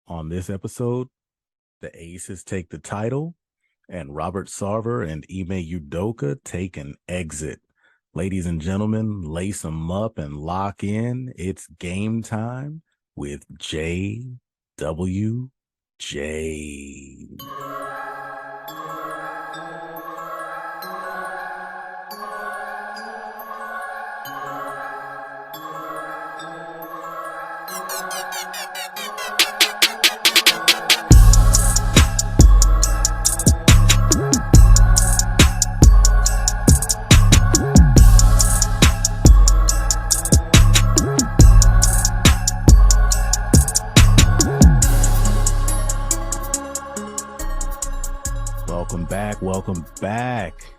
On this episode, the Aces take the title, and Robert Sarver and Ime Udoka take an exit. Ladies and gentlemen, lace them up and lock in. It's game time with JWJ. Welcome back.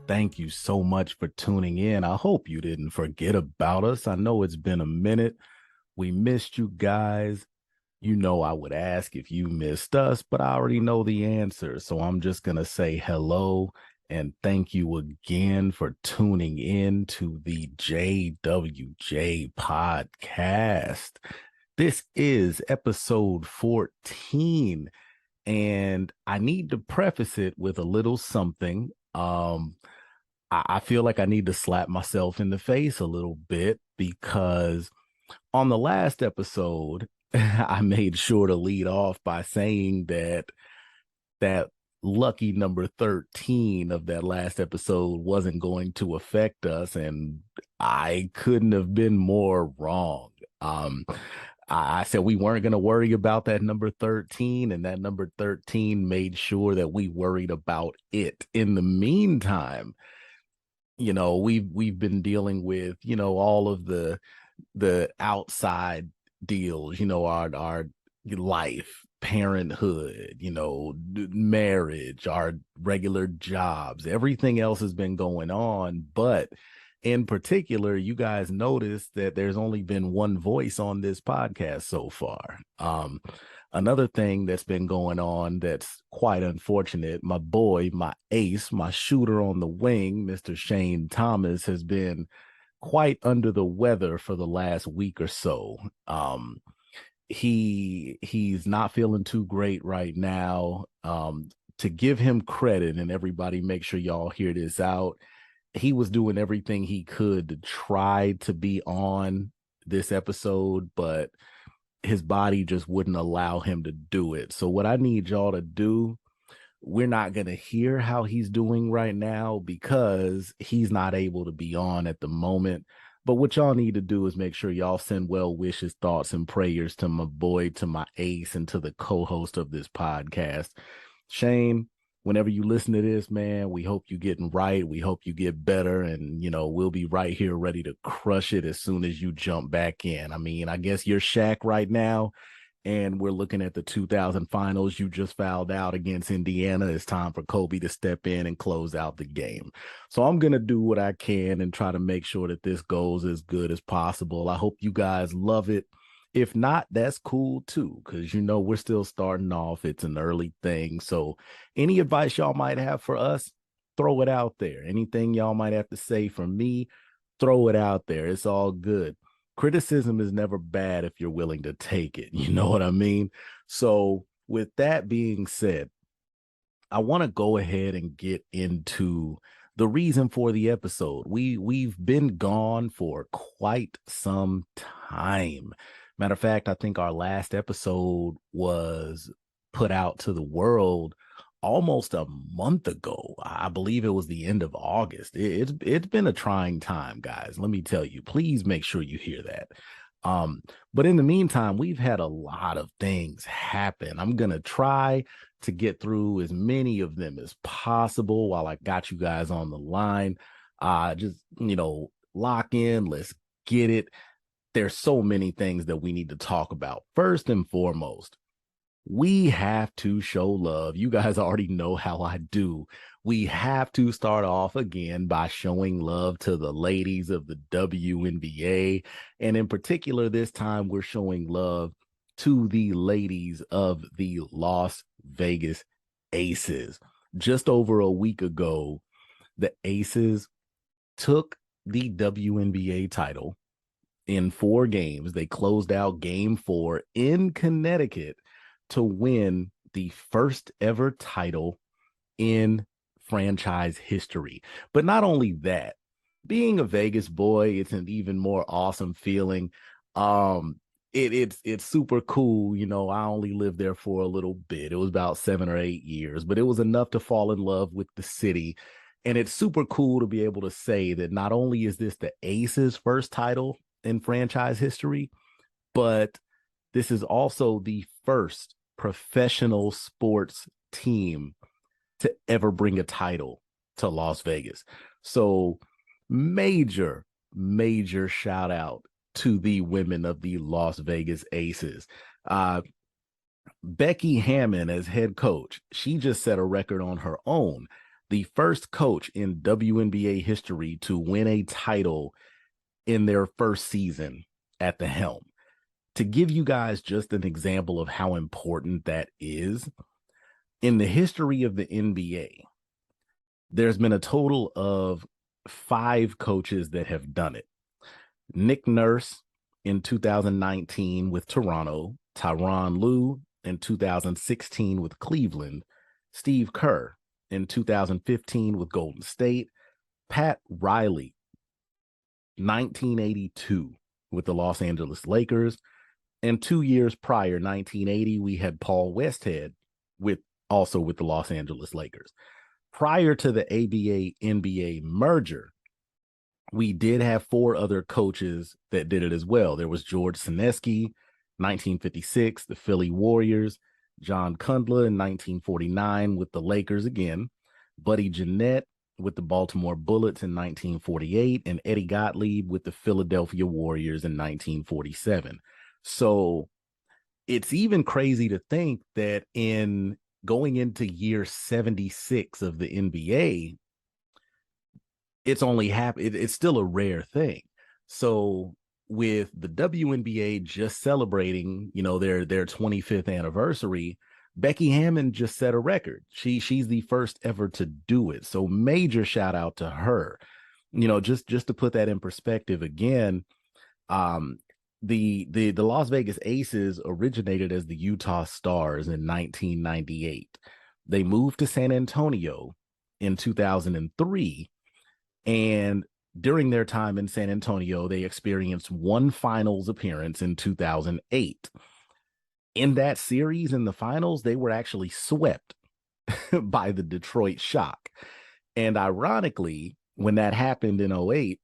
Thank you so much for tuning in. I hope you didn't forget about us. I know it's been a minute. We missed you guys. You know I would ask if you missed us, but I already know the answer. So I'm just going to say hello and thank you again for tuning in to the JWJ podcast. This is episode 14. And I need to preface it with a little something. I feel like I need to slap myself in the face a little bit because on the last episode, I made sure to lead off by saying that lucky number 13 of that last episode wasn't going to affect us, and I couldn't have been more wrong. I said we weren't going to worry about that number 13, and that number 13 made sure that we worried about it. In the meantime, we've been dealing with, all of the outside deals, our life, parenthood, marriage, our regular jobs, everything else has been going on, but in particular, you guys noticed that there's only been one voice on this podcast so far. Another thing that's been going on that's quite unfortunate, my boy, my ace, my shooter on the wing, Mr. Shane Thomas, has been quite under the weather for the last week or so. He's not feeling too great right now. To give him credit, and everybody make sure y'all hear this out, he was doing everything he could to try to be on this episode, but his body just wouldn't allow him to do it. So what I need y'all to do, we're not going to hear how he's doing right now because he's not able to be on at the moment. But what y'all need to do is make sure y'all send well wishes, thoughts, and prayers to my boy, to my ace, and to the co-host of this podcast. Shane, whenever you listen to this, man, we hope you getting right. We hope you get better. And, we'll be right here ready to crush it as soon as you jump back in. I mean, I guess you're Shaq right now, and we're looking at the 2000 finals. You just fouled out against Indiana. It's time for Kobe to step in and close out the game. So I'm going to do what I can and try to make sure that this goes as good as possible. I hope you guys love it. If not, that's cool too, because we're still starting off. It's an early thing. So any advice y'all might have for us, throw it out there. Anything y'all might have to say for me, throw it out there. It's all good. Criticism is never bad if you're willing to take it. You know what I mean? So with that being said, I want to go ahead and get into the reason for the episode. We've been gone for quite some time. Matter of fact, I think our last episode was put out to the world almost a month ago. I believe it was the end of August. It's been a trying time, guys. Let me tell you, please make sure you hear that. But in the meantime, we've had a lot of things happen. I'm going to try to get through as many of them as possible while I got you guys on the line. Just, lock in. Let's get it. There's so many things that we need to talk about. First and foremost, we have to show love. You guys already know how I do. We have to start off again by showing love to the ladies of the WNBA. And in particular, this time we're showing love to the ladies of the Las Vegas Aces. Just over a week ago, the Aces took the WNBA title in 4 games. They closed out game 4 in Connecticut to win the first ever title in franchise history. But not only that, being a Vegas boy, it's an even more awesome feeling. Um, it's super cool. You know, I only lived there for a little bit. It was about 7 or 8 years, but it was enough to fall in love with the city. And it's super cool to be able to say that not only is this the Aces' first title in franchise history, but this is also the first professional sports team to ever bring a title to Las Vegas. So major, major shout out to the women of the Las Vegas Aces. Becky Hammon as head coach, she just set a record on her own. The first coach in WNBA history to win a title in their first season at the helm. To give you guys just an example of how important that is, in the history of the NBA, there's been a total of 5 coaches that have done it. Nick Nurse in 2019 with Toronto, Tyronn Lue in 2016 with Cleveland, Steve Kerr in 2015 with Golden State, Pat Riley, 1982 with the Los Angeles Lakers, and 2 years prior, 1980, we had Paul Westhead also with the Los Angeles Lakers. Prior to the ABA-NBA merger, we did have 4 other coaches that did it as well. There was George Sineski, 1956, the Philly Warriors, John Kundla in 1949 with the Lakers again, Buddy Jeanette with the Baltimore Bullets in 1948, and Eddie Gottlieb with the Philadelphia Warriors in 1947. So it's even crazy to think that in going into year 76 of the NBA, it's still a rare thing. So with the WNBA just celebrating, their 25th anniversary, Becky Hammon just set a record. She's the first ever to do it. So major shout out to her. Just to put that in perspective again, the Las Vegas Aces originated as the Utah Stars in 1998. They moved to San Antonio in 2003, and during their time in San Antonio, they experienced one finals appearance in 2008. In that series, in the finals, they were actually swept by the Detroit Shock. And ironically, when that happened in 08,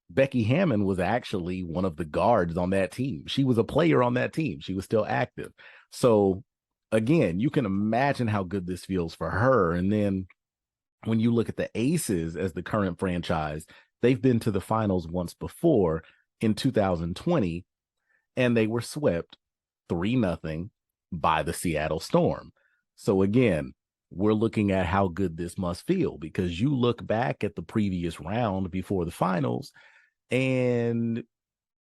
Becky Hammon was actually one of the guards on that team. She was a player on that team. She was still active. So again, you can imagine how good this feels for her. And then when you look at the Aces as the current franchise, they've been to the finals once before in 2020, and they were swept 3-0 by the Seattle Storm. So again, we're looking at how good this must feel, because you look back at the previous round before the finals and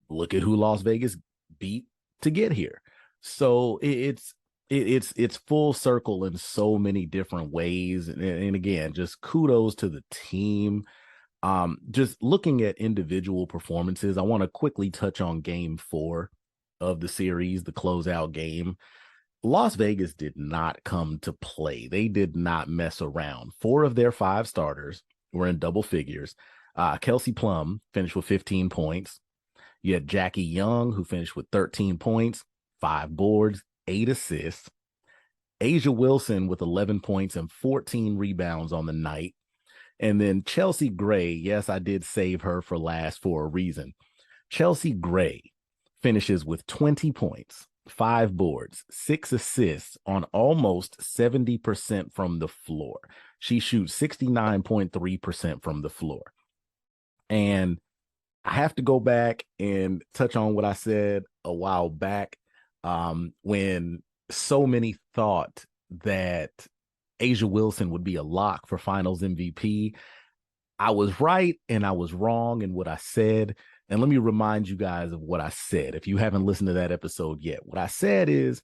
look at who Las Vegas beat to get here. So it's full circle in so many different ways. And again, just kudos to the team. Just looking at individual performances, I want to quickly touch on game 4 of the series, the closeout game. Las Vegas did not come to play. They did not mess around. 4 of their 5 starters were in double figures. Kelsey Plum finished with 15 points. You had Jackie Young, who finished with 13 points, 5 boards, 8 assists. Asia Wilson with 11 points and 14 rebounds on the night. And then Chelsea Gray, yes, I did save her for last for a reason. Chelsea Gray finishes with 20 points, 5 boards, 6 assists on almost 70% from the floor. She shoots 69.3% from the floor. And I have to go back and touch on what I said a while back, when so many thought that Asia Wilson would be a lock for Finals MVP. I was right and I was wrong in what I said. And let me remind you guys of what I said. If you haven't listened to that episode yet, what I said is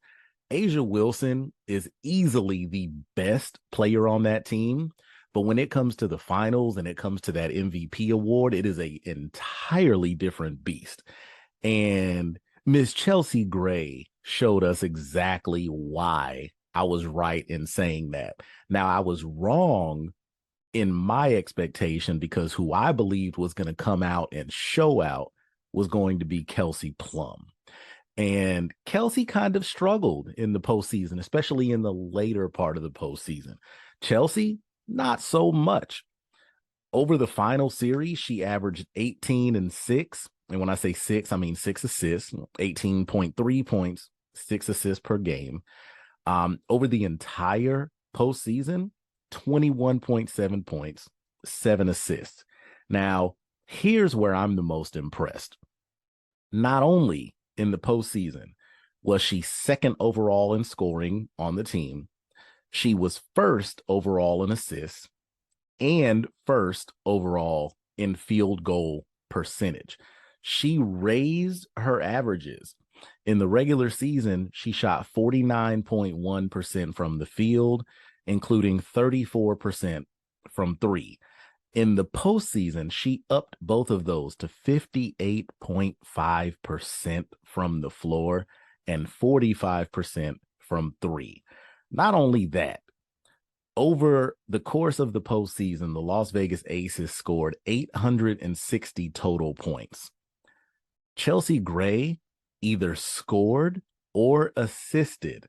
Asia Wilson is easily the best player on that team. But when it comes to the finals and it comes to that MVP award, it is an entirely different beast. And Miss Chelsea Gray showed us exactly why I was right in saying that. Now, I was wrong in my expectation because who I believed was going to come out and show out was going to be Kelsey Plum. And Kelsey kind of struggled in the postseason, especially in the later part of the postseason. Chelsea, not so much. Over the final series, she averaged 18 and 6. And when I say 6, I mean 6 assists, 18.3 points, 6 assists per game. Over the entire postseason, 21.7 points, 7 assists. Now, here's where I'm the most impressed. Not only in the postseason was she second overall in scoring on the team, she was first overall in assists and first overall in field goal percentage. She raised her averages. In the regular season, she shot 49.1% from the field, including 34% from three. In the postseason, she upped both of those to 58.5% from the floor and 45% from three. Not only that, over the course of the postseason, the Las Vegas Aces scored 860 total points. Chelsea Gray either scored or assisted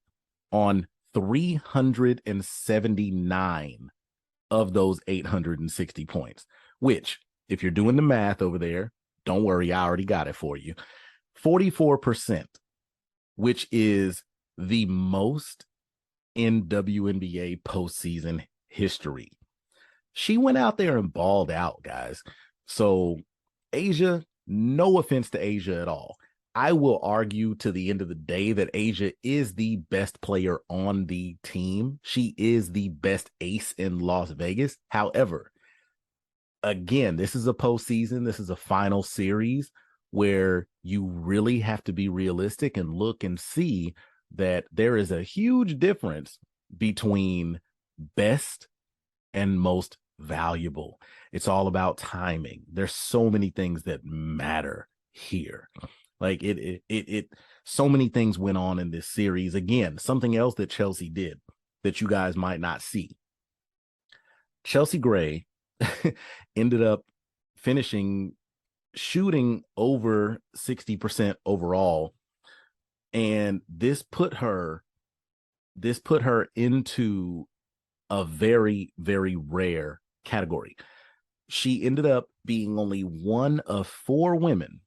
on 379 of those 860 points, which, if you're doing the math over there, don't worry, I already got it for you. 44%, which is the most in WNBA postseason history. She went out there and balled out, guys. So, Asia, no offense to Asia at all. I will argue to the end of the day that Asia is the best player on the team. She is the best ace in Las Vegas. However, again, this is a postseason. This is a final series where you really have to be realistic and look and see that there is a huge difference between best and most valuable. It's all about timing. There's so many things that matter here. Like so many things went on in this series. Again, something else that Chelsea did that you guys might not see. Chelsea Gray ended up shooting over 60% overall. And this put her into a very, very rare category. She ended up being only one of 4 women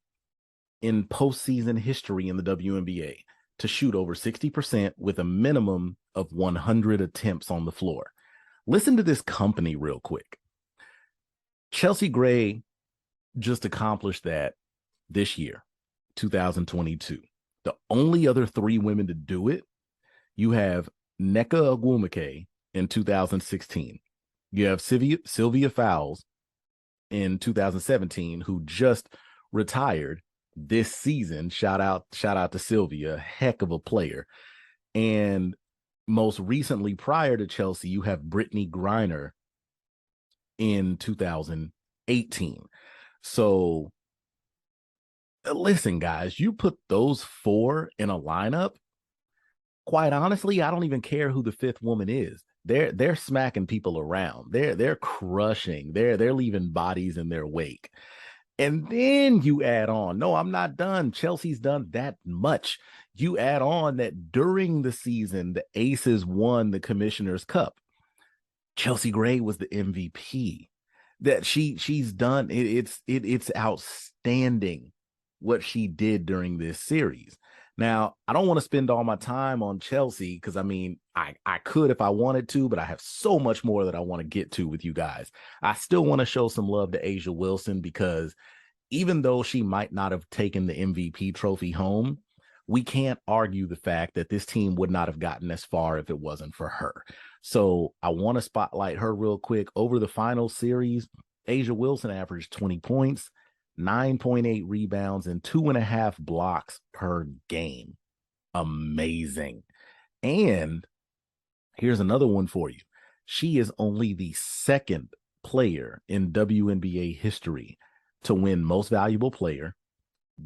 in postseason history in the WNBA to shoot over 60% with a minimum of 100 attempts on the floor. Listen to this company real quick. Chelsea Gray just accomplished that this year, 2022. The only other 3 women to do it, you have Nneka Ogwumike in 2016. You have Sylvia Fowles in 2017, who just retired this season. Shout out to Sylvia, heck of a player. And most recently, prior to Chelsea, you have Brittany Griner in 2018. So listen, guys, you put those 4 in a lineup, quite honestly, I don't even care who the 5th woman is. They're smacking people around. They're crushing. They're leaving bodies in their wake. And then you add on, no, I'm not done. Chelsea's done that much. You add on that during the season, the Aces won the Commissioner's Cup. Chelsea Gray was the MVP. That she's done. It's outstanding what she did during this series. Now, I don't want to spend all my time on Chelsea because, I mean, I could if I wanted to, but I have so much more that I want to get to with you guys. I still want to show some love to A'ja Wilson because even though she might not have taken the MVP trophy home, we can't argue the fact that this team would not have gotten as far if it wasn't for her. So I want to spotlight her real quick. Over the final series, A'ja Wilson averaged 20 points, 9.8 rebounds, and 2.5 blocks per game. Amazing. And here's another one for you. She is only the 2nd player in WNBA history to win Most Valuable Player,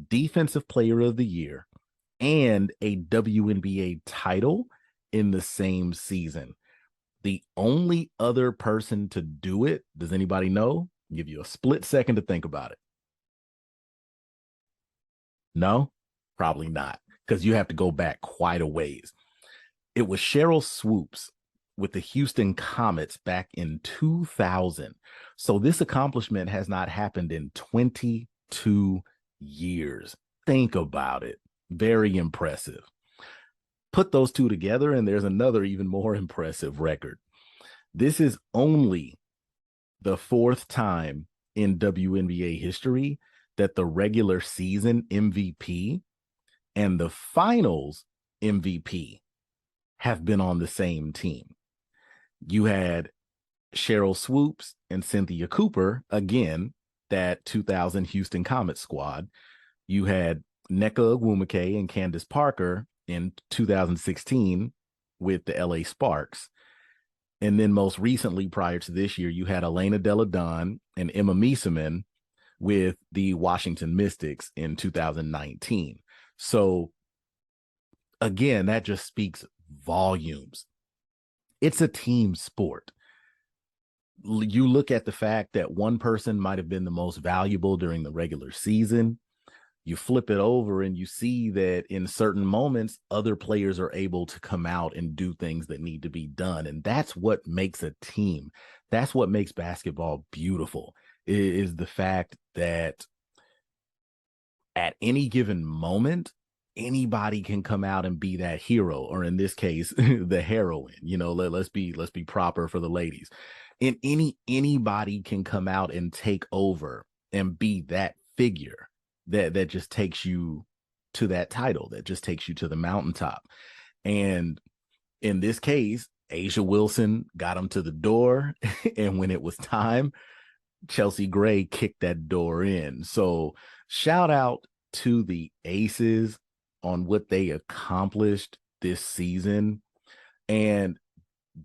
Defensive Player of the Year, and a WNBA title in the same season. The only other person to do it, does anybody know? I'll give you a split second to think about it. No, probably not, because you have to go back quite a ways. It was Cheryl Swoops with the Houston Comets back in 2000. So this accomplishment has not happened in 22 years. Think about it. Very impressive. Put those two together, and there's another even more impressive record. This is only the fourth time in WNBA history that the regular season MVP and the finals MVP have been on the same team. You had Cheryl Swoops and Cynthia Cooper, again, that 2000 Houston Comets squad. You had Nneka Ogwumike and Candace Parker in 2016 with the LA Sparks. And then most recently, prior to this year, you had Elena Delle Donne and Emma Meeseman with the Washington Mystics in 2019. So again, that just speaks volumes. It's a team sport. You look at the fact that one person might have been the most valuable during the regular season. You flip it over and you see that in certain moments, other players are able to come out and do things that need to be done. And that's what makes a team. That's what makes basketball beautiful, is the fact that at any given moment, anybody can come out and be that hero, or in this case, the heroine. You know, let's be proper for the ladies. And anybody can come out and take over and be that figure that just takes you to that title, that just takes you to the mountaintop. And in this case, A'ja Wilson got him to the door, and when it was time, Chelsea Gray kicked that door in. So shout out to the Aces on what they accomplished this season. And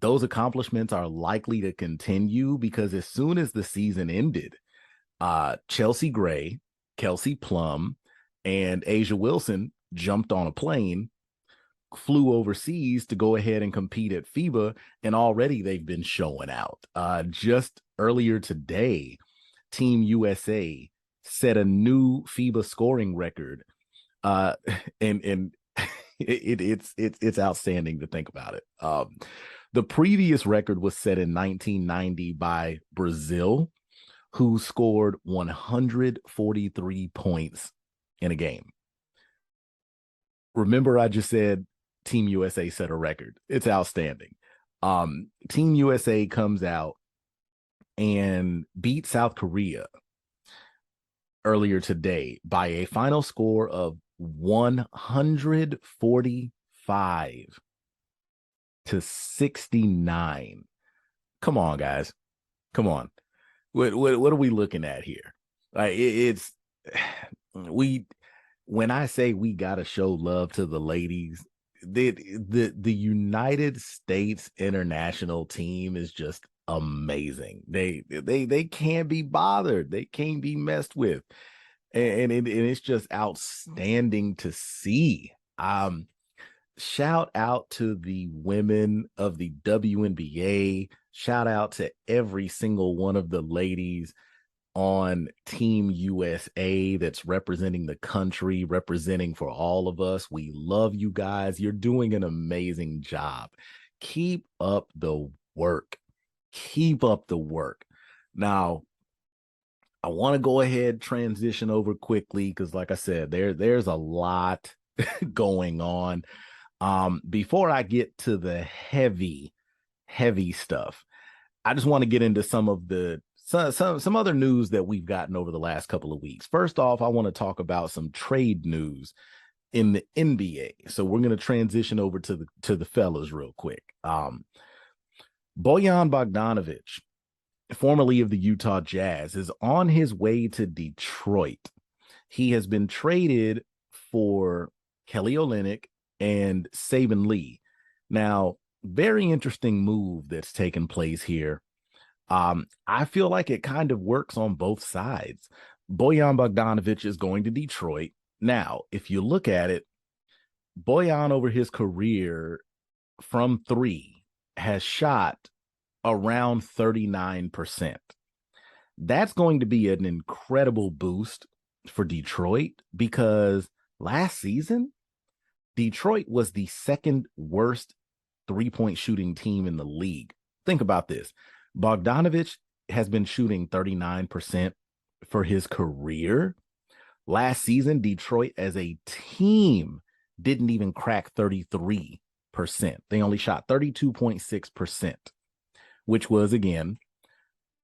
those accomplishments are likely to continue, because as soon as the season ended, Chelsea Gray, Kelsey Plum, and A'ja Wilson jumped on a plane, flew overseas to go ahead and compete at FIBA, and already they've been showing out. Just earlier today, Team USA set a new FIBA scoring record, and it's outstanding to think about it. The previous record was set in 1990 by Brazil, who scored 143 points in a game. Remember, I just said Team USA set a record. It's outstanding. Team USA comes out and beat South Korea earlier today by a final score of 145 to 69. Come on, guys. Come on. What are we looking at here? Like, when I say we gotta show love to the ladies, the United States international team is just amazing. They can't be bothered. They can't be messed with. And it's just outstanding to see. Shout out to the women of the WNBA. Shout out to every single one of the ladies on Team USA that's representing the country, representing for all of us. We love you guys. You're doing an amazing job. Keep up the work. Keep up the work. Now, I want to go ahead, transition over quickly, because like I said, there's a lot going on. Before I get to the heavy stuff, I just want to get into some of the some other news that we've gotten over the last couple of weeks. First off, I want to talk about some trade news in the NBA. So we're going to transition over to the fellas real quick. Bojan Bogdanovic, formerly of the Utah Jazz, is on his way to Detroit. He has been traded for Kelly Olynyk and Saban Lee. Now, very interesting move that's taken place here. I feel like it kind of works on both sides. Bojan Bogdanovic is going to Detroit. Now, if you look at it, Boyan over his career from three has shot around 39%. That's going to be an incredible boost for Detroit because last season, Detroit was the second worst three-point shooting team in the league. Think about this. Bogdanovich has been shooting 39% for his career. Last season, Detroit as a team didn't even crack 33%. They only shot 32.6%, which was, again,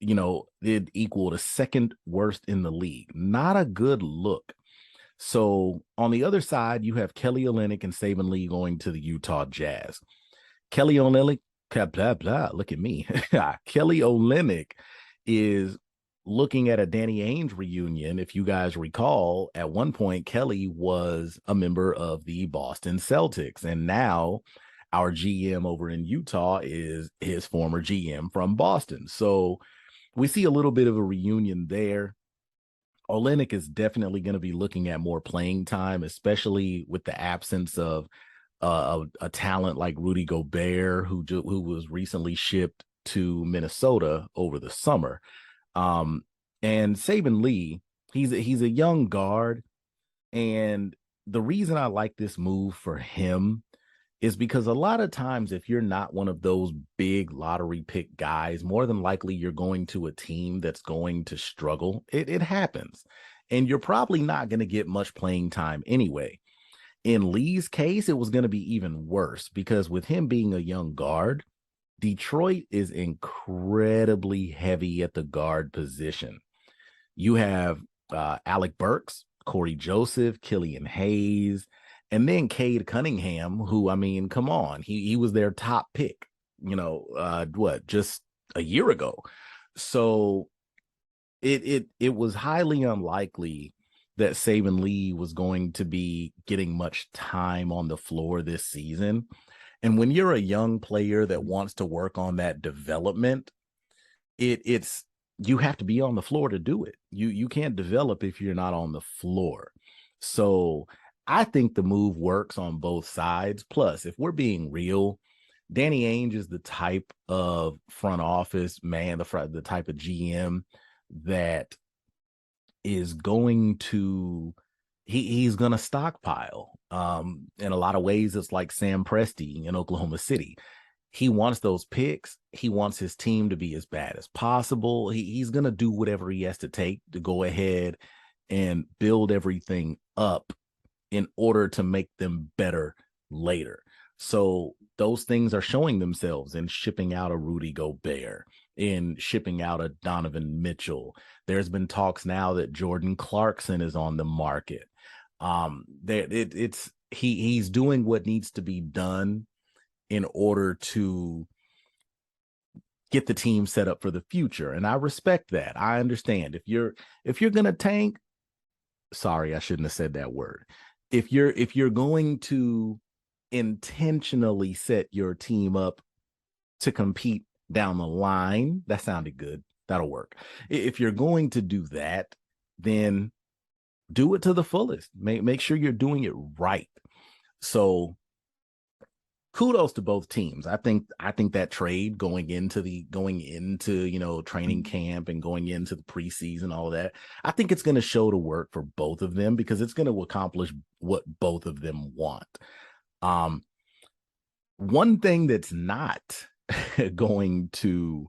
it equaled a second worst in the league. Not a good look. So on the other side, you have Kelly Olynyk and Saben Lee going to the Utah Jazz. Kelly Olynyk, blah, blah, look at me. Kelly Olynyk is looking at a Danny Ainge reunion. If you guys recall, at one point, Kelly was a member of the Boston Celtics. And now our GM over in Utah is his former GM from Boston. So we see a little bit of a reunion there. Olynyk is definitely going to be looking at more playing time, especially with the absence of a talent like Rudy Gobert, who was recently shipped to Minnesota over the summer. And Saben Lee, he's a young guard, and the reason I like this move for him is because a lot of times, if you're not one of those big lottery pick guys, more than likely you're going to a team that's going to struggle. It happens. And you're probably not going to get much playing time anyway. In Lee's case, it was going to be even worse because with him being a young guard, Detroit is incredibly heavy at the guard position. You have Alec Burks, Corey Joseph, Killian Hayes, and then Cade Cunningham, who, I mean, come on, he was their top pick, just a year ago. So it was highly unlikely that Saben Lee was going to be getting much time on the floor this season. And when you're a young player that wants to work on that development, it's you have to be on the floor to do it. You can't develop if you're not on the floor. So I think the move works on both sides. Plus, if we're being real, Danny Ainge is the type of front office man, the type of GM that is going to he's going to stockpile. In a lot of ways, it's like Sam Presti in Oklahoma City. He wants those picks. He wants his team to be as bad as possible. He's going to do whatever he has to take to go ahead and build everything up in order to make them better later. So those things are showing themselves in shipping out a Rudy Gobert, in shipping out a Donovan Mitchell. There's been talks now that Jordan Clarkson is on the market. He's doing what needs to be done in order to get the team set up for the future. And I respect that. I understand if you're going to tank, sorry, I shouldn't have said that word. If you're going to intentionally set your team up to compete down the line, that sounded good. That'll work. If you're going to do that, then do it to the fullest. Make sure you're doing it right. So kudos to both teams. I think that trade going into training camp and going into the preseason, all of that, I think it's going to show to work for both of them because it's going to accomplish what both of them want. One thing that's not going to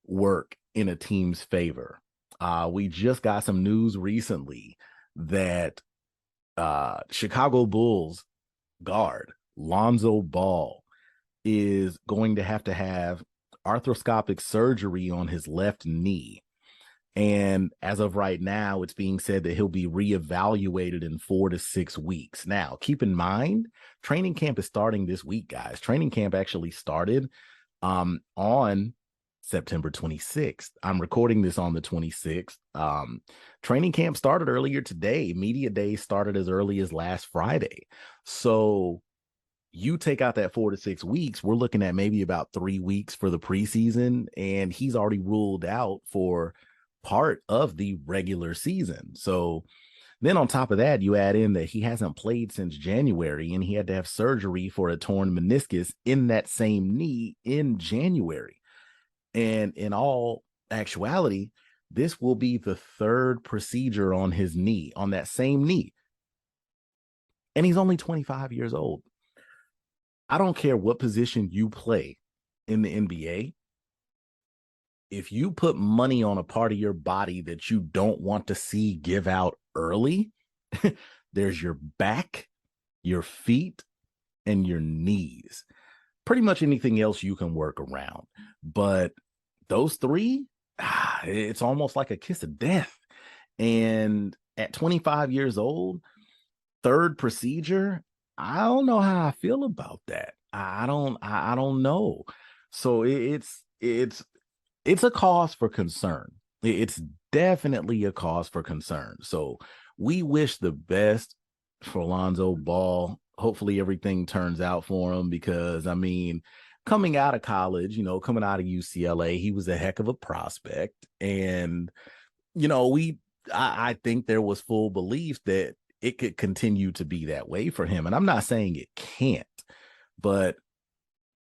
work in a team's favor. We just got some news recently that Chicago Bulls guard Lonzo Ball is going to have arthroscopic surgery on his left knee. And as of right now, it's being said that he'll be reevaluated in 4 to 6 weeks. Now, keep in mind, training camp is starting this week, guys. Training camp actually started on September 26th. I'm recording this on the 26th. Training camp started earlier today. Media day started as early as last Friday. So you take out that 4 to 6 weeks, we're looking at maybe about 3 weeks for the preseason, and he's already ruled out for part of the regular season. So Then on top of that, you add in that he hasn't played since January, and he had to have surgery for a torn meniscus in that same knee in January. And in all actuality, this will be the third procedure on his knee, on that same knee. And he's only 25 years old. I don't care what position you play in the NBA. If you put money on a part of your body that you don't want to see give out early, there's your back, your feet, and your knees. Pretty much anything else you can work around. But those three, it's almost like a kiss of death. And at 25 years old, third procedure, I don't know how I feel about that. I don't know. So it's a cause for concern. It's definitely a cause for concern. So we wish the best for Lonzo Ball. Hopefully everything turns out for him, because I mean, coming out of college, coming out of UCLA, he was a heck of a prospect. And, I think there was full belief that it could continue to be that way for him. And I'm not saying it can't, but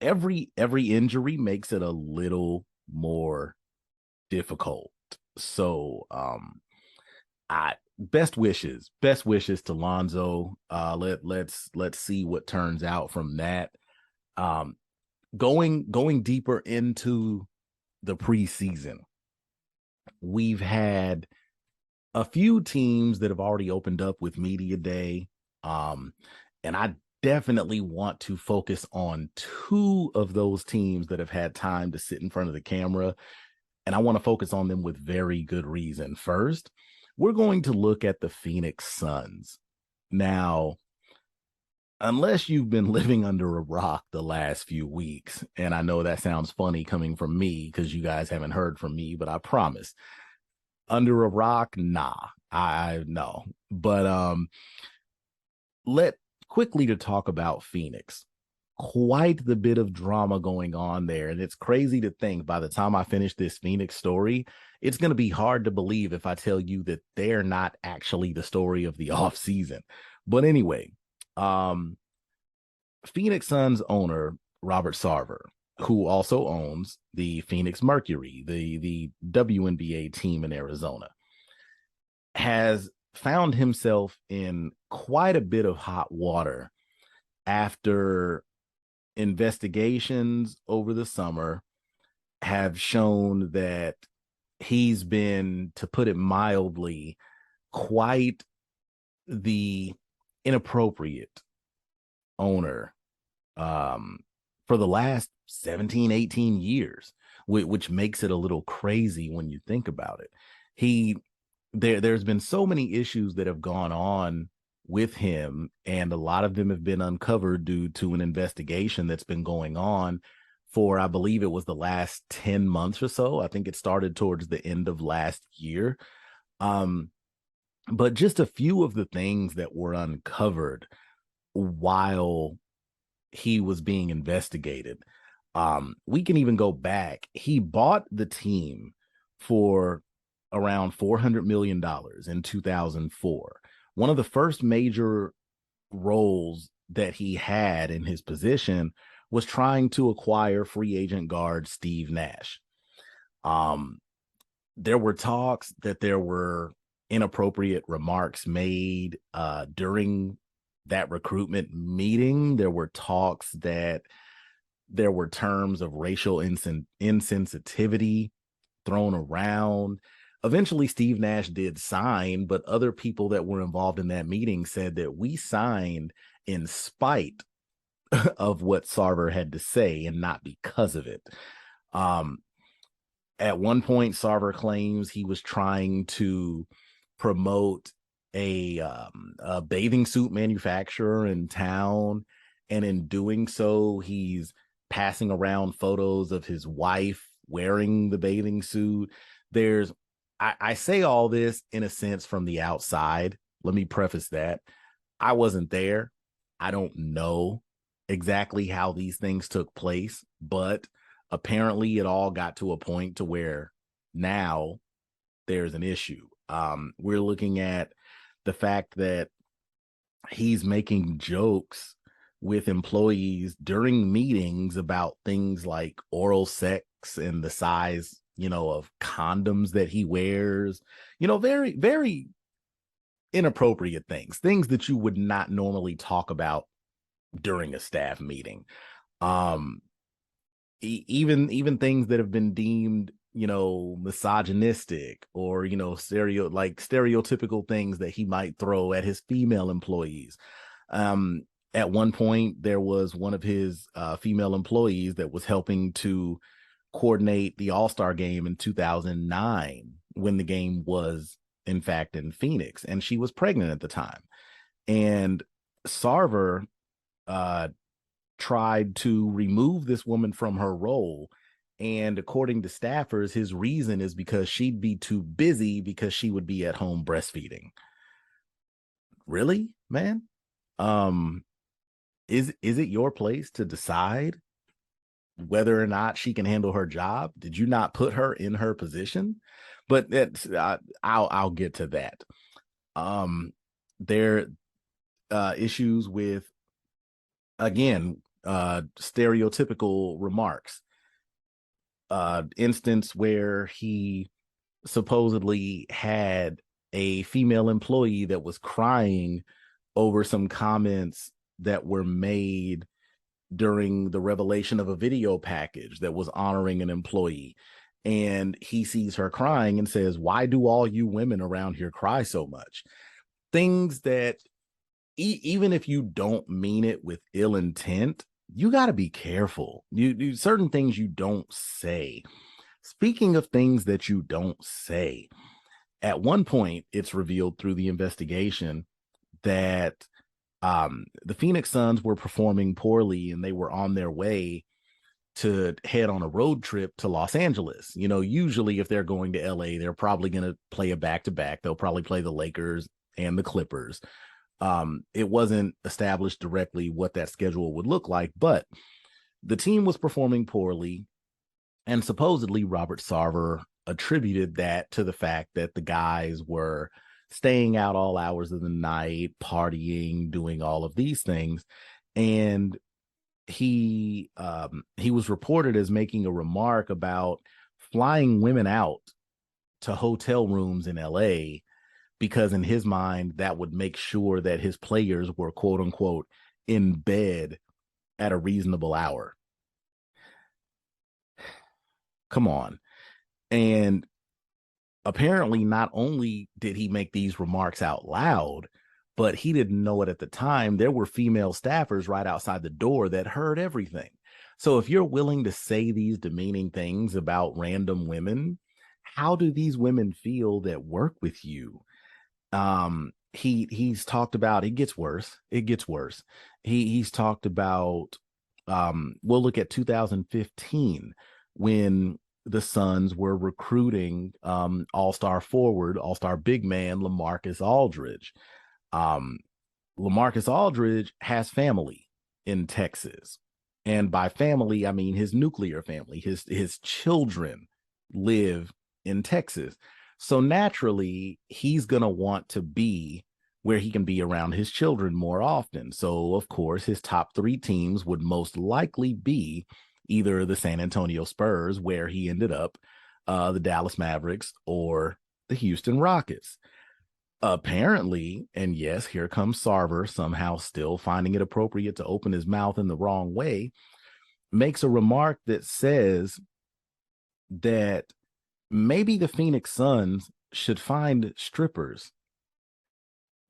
every injury makes it a little more difficult. So I best wishes to Lonzo. Let's see what turns out from that. Going deeper into the preseason, we've had a few teams that have already opened up with media day. And I definitely want to focus on two of those teams that have had time to sit in front of the camera. And I want to focus on them with very good reason. First, we're going to look at the Phoenix Suns. Now, unless you've been living under a rock the last few weeks, and I know that sounds funny coming from me because you guys haven't heard from me, but I promise, under a rock, nah, I no. But let quickly to talk about Phoenix. Quite the bit of drama going on there. And it's crazy to think by the time I finish this Phoenix story, it's going to be hard to believe if I tell you that they're not actually the story of the offseason. But anyway, Phoenix Suns owner Robert Sarver, who also owns the Phoenix Mercury, the WNBA team in Arizona, has found himself in quite a bit of hot water after investigations over the summer have shown that he's been, to put it mildly, quite the inappropriate owner for the last 17, 18 years, which makes it a little crazy when you think about it. There's been so many issues that have gone on with him, and a lot of them have been uncovered due to an investigation that's been going on for, I believe it was the last 10 months or so. I think it started towards the end of last year. But just a few of the things that were uncovered while he was being investigated. We can even go back. He bought the team for around $400 million in 2004. One of the first major roles that he had in his position was trying to acquire free agent guard Steve Nash. There were talks that there were inappropriate remarks made during that recruitment meeting. There were talks that there were terms of racial insensitivity thrown around. Eventually, Steve Nash did sign, but other people that were involved in that meeting said that we signed in spite of what Sarver had to say and not because of it. At one point, Sarver claims he was trying to promote a bathing suit manufacturer in town, and in doing so, he's passing around photos of his wife wearing the bathing suit. I say all this in a sense from the outside. Let me preface that. I wasn't there. I don't know exactly how these things took place, but apparently it all got to a point to where now there's an issue. We're looking at the fact that he's making jokes with employees during meetings about things like oral sex and the size, of condoms that he wears, very, very inappropriate things that you would not normally talk about during a staff meeting. Um, even things that have been deemed, misogynistic or, stereotypical things that he might throw at his female employees. Um, at one point, there was one of his female employees that was helping to coordinate the All-Star game in 2009 when the game was, in fact, in Phoenix, and she was pregnant at the time. And Sarver uh, tried to remove this woman from her role. And according to staffers, his reason is because she'd be too busy because she would be at home breastfeeding. Really, man? Um, is it your place to decide whether or not she can handle her job? Did you not put her in her position? But that's I'll get to that. There issues with, again, stereotypical remarks. Instance where he supposedly had a female employee that was crying over some comments that were made during the revelation of a video package that was honoring an employee. And he sees her crying and says, "Why do all you women around here cry so much?" Things that even if you don't mean it with ill intent, you got to be careful. You do certain things you don't say. Speaking of things that you don't say, at one point, it's revealed through the investigation that the Phoenix Suns were performing poorly and they were on their way to head on a road trip to Los Angeles. Usually if they're going to LA, they're probably going to play a back-to-back. They'll probably play the Lakers and the Clippers. It wasn't established directly what that schedule would look like, but the team was performing poorly. And supposedly Robert Sarver attributed that to the fact that the guys were staying out all hours of the night, partying, doing all of these things. And he was reported as making a remark about flying women out to hotel rooms in LA because in his mind that would make sure that his players were, quote unquote, in bed at a reasonable hour. Come on. And apparently not only did he make these remarks out loud, but he didn't know it at the time. There were female staffers right outside the door that heard everything. So if you're willing to say these demeaning things about random women, how do these women feel that work with you? He's talked about, it gets worse. He's talked about, we'll look at 2015 when the Suns were recruiting all-star big man LaMarcus Aldridge. LaMarcus Aldridge has family in Texas. And by family, I mean his nuclear family. His children live in Texas. So naturally, he's going to want to be where he can be around his children more often. So, of course, his top three teams would most likely be either the San Antonio Spurs, where he ended up, the Dallas Mavericks, or the Houston Rockets. Apparently, and yes, here comes Sarver, somehow still finding it appropriate to open his mouth in the wrong way, makes a remark that says that maybe the Phoenix Suns should find strippers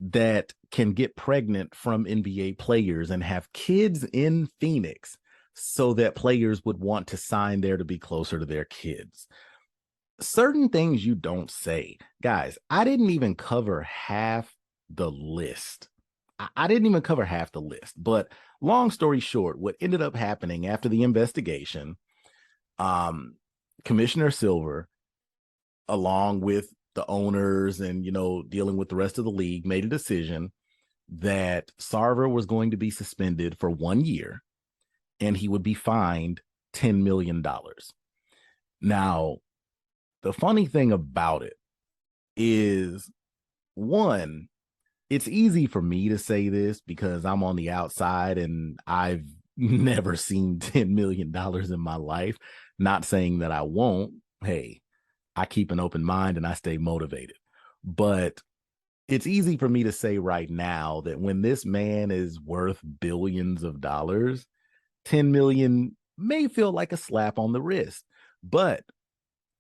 that can get pregnant from NBA players and have kids in Phoenix so that players would want to sign there to be closer to their kids. Certain things you don't say. Guys, I didn't even cover half the list. I didn't even cover half the list. But long story short, what ended up happening after the investigation, Commissioner Silver, along with the owners and, dealing with the rest of the league, made a decision that Sarver was going to be suspended for 1 year and he would be fined $10 million. Now, the funny thing about it is, one, it's easy for me to say this because I'm on the outside and I've never seen $10 million in my life. Not saying that I won't. Hey, I keep an open mind and I stay motivated. But it's easy for me to say right now that when this man is worth billions of dollars, 10 million may feel like a slap on the wrist. But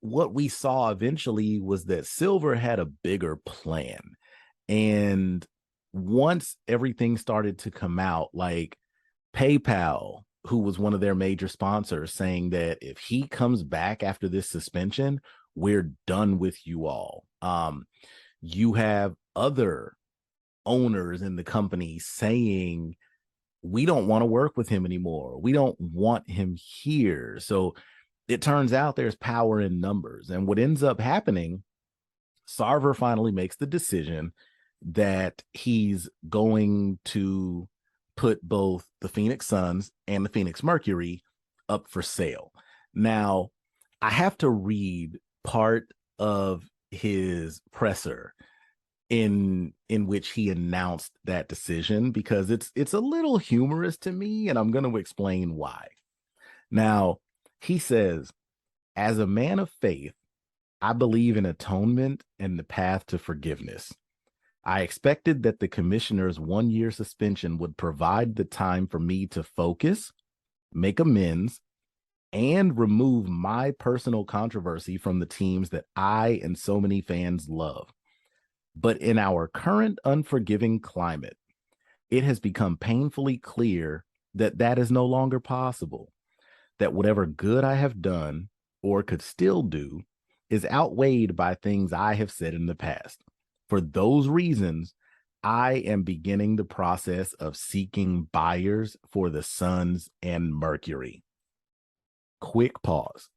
what we saw eventually was that Silver had a bigger plan. And once everything started to come out, like PayPal, who was one of their major sponsors, saying that if he comes back after this suspension, we're done with you all. You have other owners in the company saying, we don't want to work with him anymore. We don't want him here. So it turns out there's power in numbers. And what ends up happening, Sarver finally makes the decision that he's going to put both the Phoenix Suns and the Phoenix Mercury up for sale. Now, I have to read part of his presser in which he announced that decision because it's a little humorous to me, and I'm going to explain why. Now, he says, as a man of faith, I believe in atonement and the path to forgiveness. I expected that the commissioner's 1-year suspension would provide the time for me to focus, make amends, and remove my personal controversy from the teams that I and so many fans love. But in our current unforgiving climate, it has become painfully clear that that is no longer possible, that whatever good I have done or could still do is outweighed by things I have said in the past. For those reasons, I am beginning the process of seeking buyers for the Suns and Mercury. Quick pause.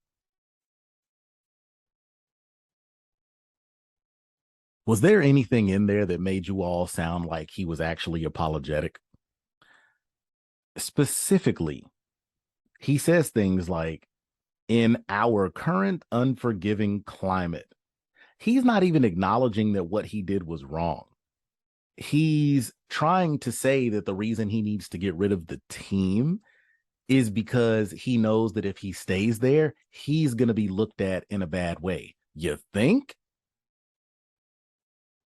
Was there anything in there that made you all sound like he was actually apologetic? Specifically, he says things like, in our current unforgiving climate, he's not even acknowledging that what he did was wrong. He's trying to say that the reason he needs to get rid of the team is because he knows that if he stays there, he's going to be looked at in a bad way. You think?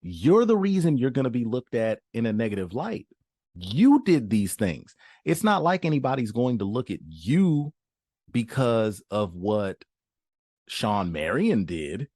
You're the reason you're going to be looked at in a negative light. You did these things. It's not like anybody's going to look at you because of what Sean Marion did,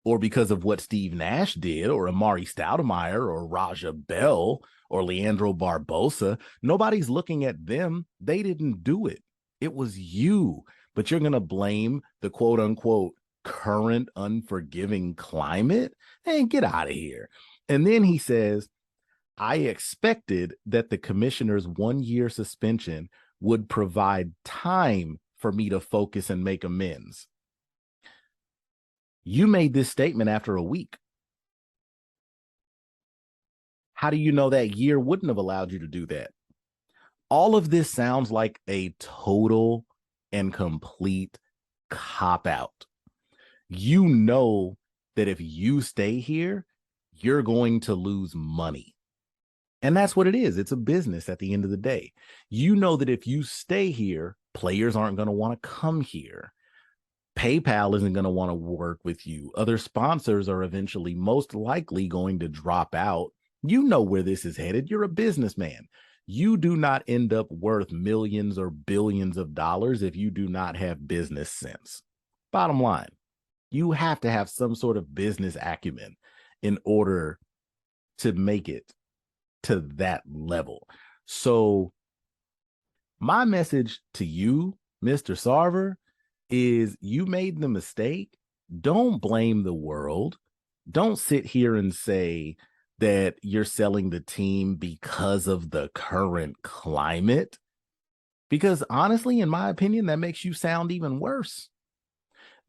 or because of what Steve Nash did, or Amari Stoudemire, or Raja Bell, or Leandro Barbosa. Nobody's looking at them. They didn't do it. It was you. But you're going to blame the quote unquote current unforgiving climate? And get out of here. And then he says, I expected that the commissioner's 1-year suspension would provide time for me to focus and make amends. You made this statement after a week. How do you know that year wouldn't have allowed you to do that? All of this sounds like a total and complete cop out. You know that if you stay here, you're going to lose money. And that's what it is. It's a business at the end of the day. You know that if you stay here, players aren't going to want to come here. PayPal isn't going to want to work with you. Other sponsors are eventually most likely going to drop out. You know where this is headed. You're a businessman. You do not end up worth millions or billions of dollars if you do not have business sense. Bottom line, you have to have some sort of business acumen in order to make it to that level. So my message to you, Mr. Sarver, is you made the mistake. Don't blame the world. Don't sit here and say that you're selling the team because of the current climate. Because honestly, in my opinion, that makes you sound even worse.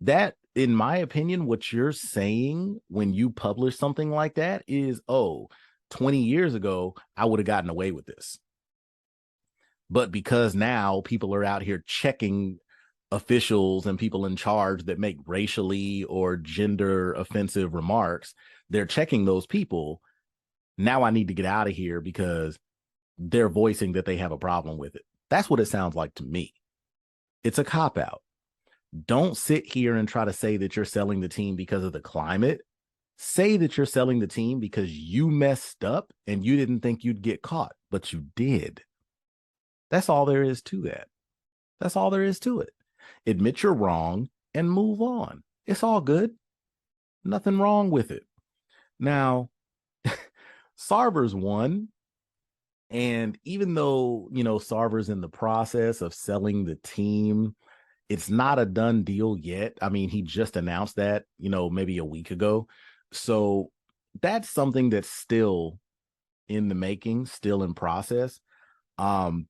That, in my opinion, what you're saying when you publish something like that is, oh, 20 years ago, I would have gotten away with this. But because now people are out here checking officials and people in charge that make racially or gender offensive remarks, they're checking those people. Now I need to get out of here because they're voicing that they have a problem with it. That's what it sounds like to me. It's a cop out. Don't sit here and try to say that you're selling the team because of the climate. Say that you're selling the team because you messed up and you didn't think you'd get caught, but you did. That's all there is to that. That's all there is to it. Admit you're wrong and move on. It's all good. Nothing wrong with it. Now, Sarver's won. And even though, Sarver's in the process of selling the team, it's not a done deal yet. I mean, he just announced that, maybe a week ago. So that's something that's still in the making, still in process. There's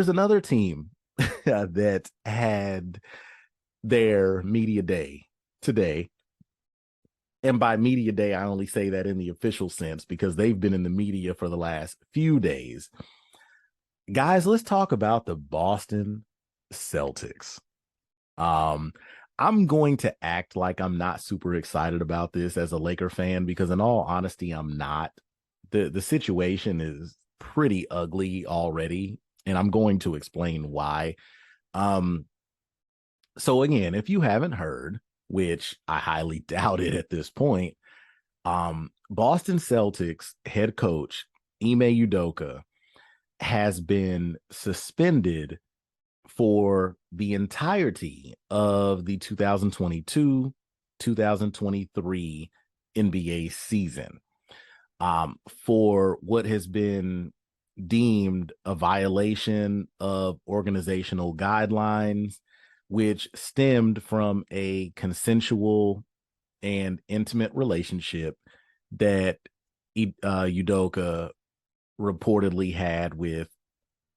another team that had their media day today. And by media day, I only say that in the official sense because they've been in the media for the last few days. Guys, let's talk about the Boston Celtics. I'm going to act like I'm not super excited about this as a Laker fan because in all honesty, I'm not. The situation is pretty ugly already, and I'm going to explain why. So again, if you haven't heard, which I highly doubt it at this point, Boston Celtics head coach Ime Udoka has been suspended for the entirety of the 2022-2023 NBA season for what has been deemed a violation of organizational guidelines, which stemmed from a consensual and intimate relationship that Udoka reportedly had with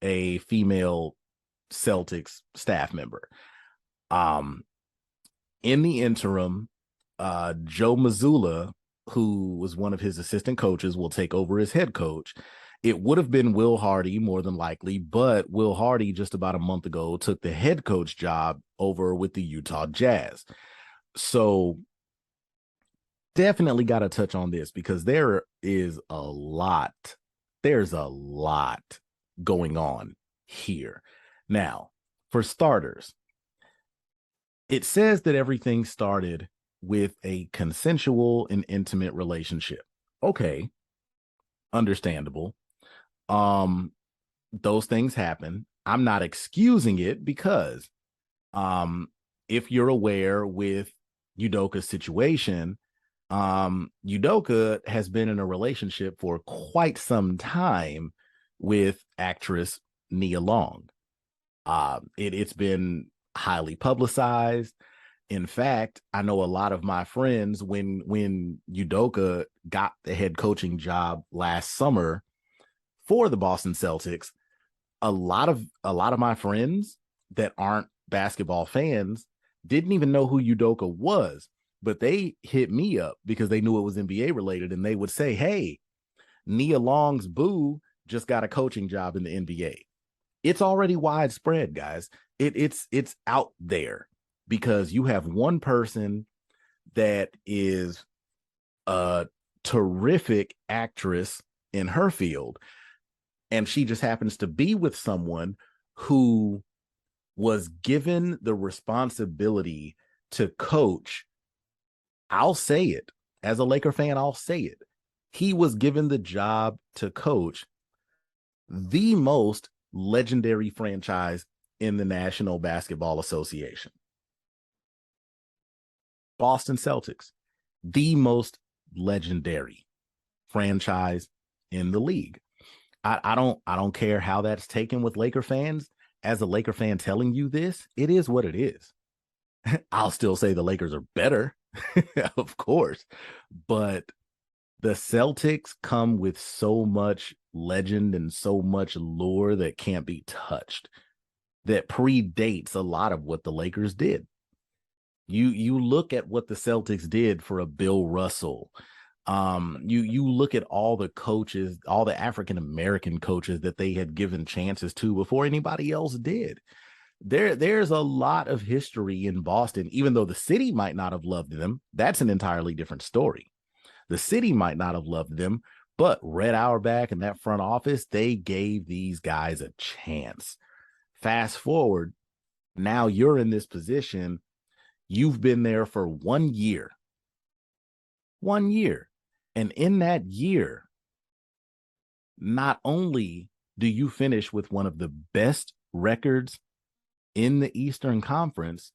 a female Celtics staff member. In the interim, Joe Mazzulla, who was one of his assistant coaches, will take over as head coach. It would have been Will Hardy more than likely, but Will Hardy just about a month ago took the head coach job over with the Utah Jazz. So definitely got to touch on this because there's a lot going on here. Now, for starters, it says that everything started with a consensual and intimate relationship. Okay, understandable. Those things happen. I'm not excusing it because if you're aware with Udoka's situation, Udoka has been in a relationship for quite some time with actress Nia Long. It's been highly publicized. In fact, I know a lot of my friends when Udoka got the head coaching job last summer for the Boston Celtics, a lot of my friends that aren't basketball fans didn't even know who Udoka was, but they hit me up because they knew it was NBA related, and they would say, "Hey, Nia Long's boo just got a coaching job in the NBA." It's already widespread, guys. It's out there because you have one person that is a terrific actress in her field, and she just happens to be with someone who was given the responsibility to coach. I'll say it as a Laker fan. I'll say it. He was given the job to coach the most legendary franchise in the National Basketball Association. Boston Celtics, the most legendary franchise in the league. I don't care how that's taken with Laker fans. As a Laker fan telling you this, it is what it is. I'll still say the Lakers are better, of course, but the Celtics come with so much legend and so much lore that can't be touched, that predates a lot of what the Lakers did. You look at what the Celtics did for a Bill Russell. You look at all the coaches, all the African American coaches that they had given chances to before anybody else did. There's a lot of history in Boston, even though the city might not have loved them. That's an entirely different story. The city might not have loved them, but Red Auerbach and that front office, they gave these guys a chance. Fast forward, now you're in this position. You've been there for 1 year. 1 year. And in that year, not only do you finish with one of the best records in the Eastern Conference,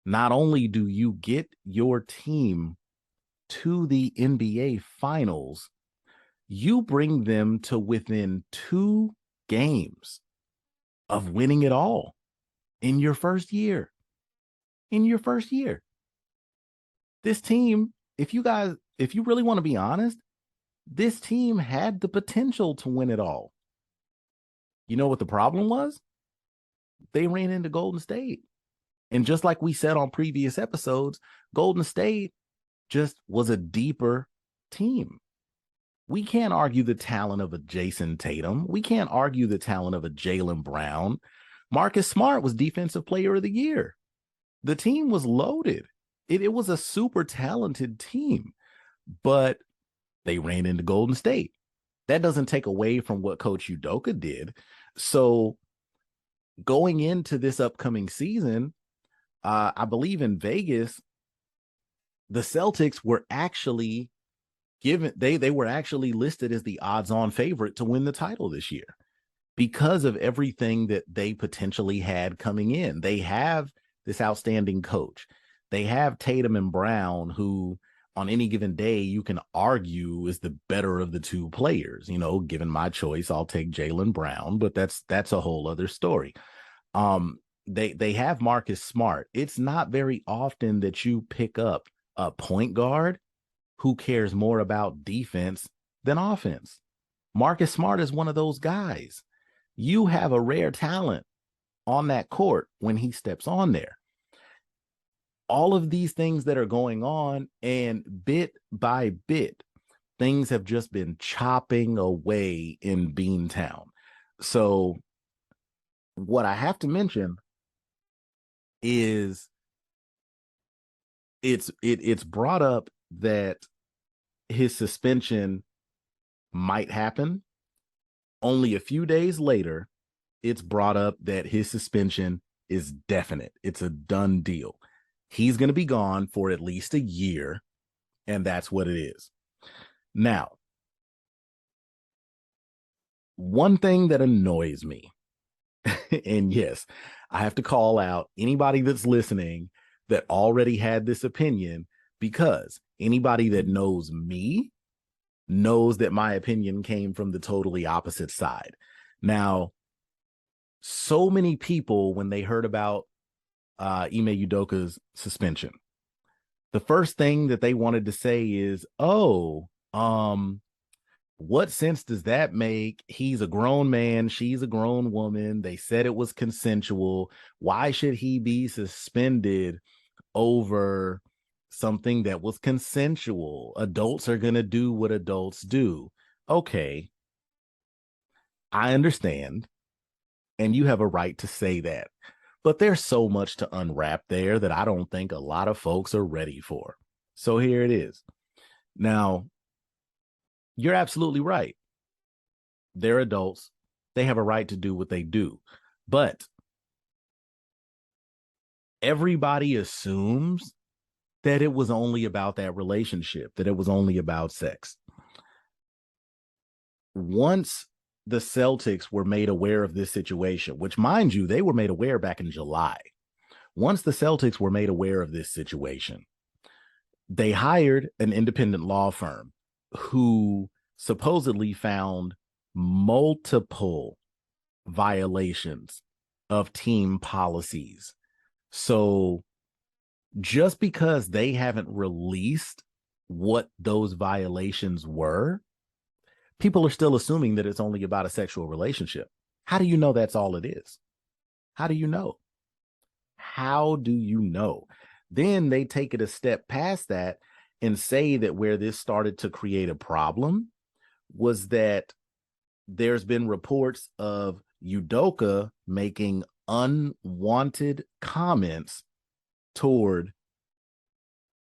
not only do you get your team to the NBA Finals, you bring them to within 2 games of winning it all in your first year. In your first year. This team, if you really want to be honest, this team had the potential to win it all. You know what the problem was? They ran into Golden State. And just like we said on previous episodes, Golden State just was a deeper team. We can't argue the talent of a Jason Tatum. We can't argue the talent of a Jaylen Brown. Marcus Smart was Defensive Player of the Year. The team was loaded. It was a super talented team, but they ran into Golden State. That doesn't take away from what Coach Udoka did. So going into this upcoming season, I believe in Vegas, the Celtics were actually given, they were actually listed as the odds-on favorite to win the title this year because of everything that they potentially had coming in. They have this outstanding coach. They have Tatum and Brown, who on any given day you can argue is the better of the 2 players. You know, given my choice, I'll take Jaylen Brown, but that's a whole other story. They have Marcus Smart. It's not very often that you pick up a point guard who cares more about defense than offense. Marcus Smart is one of those guys. You have a rare talent on that court when he steps on there. All of these things that are going on, and bit by bit, things have just been chopping away in Beantown. So what I have to mention is it's brought up that his suspension might happen. Only a few days later, it's brought up that his suspension is definite. It's a done deal. He's going to be gone for at least a year, and that's what it is. Now, one thing that annoys me, and yes, I have to call out anybody that's listening that already had this opinion, because anybody that knows me knows that my opinion came from the totally opposite side. Now, so many people, when they heard about Ime Udoka's suspension, the first thing that they wanted to say is, oh, what sense does that make? He's a grown man. She's a grown woman. They said it was consensual. Why should he be suspended over something that was consensual? Adults are going to do what adults do. Okay, I understand. And you have a right to say that. But there's so much to unwrap there that I don't think a lot of folks are ready for. So here it is. Now, you're absolutely right. They're adults. They have a right to do what they do. But everybody assumes that it was only about that relationship, that it was only about sex. Once the Celtics were made aware of this situation, which, mind you, they were made aware back in July. Once the Celtics were made aware of this situation, they hired an independent law firm who supposedly found multiple violations of team policies. So just because they haven't released what those violations were, people are still assuming that it's only about a sexual relationship. How do you know that's all it is? How do you know? How do you know? Then they take it a step past that and say that where this started to create a problem was that there's been reports of Udoka making unwanted comments toward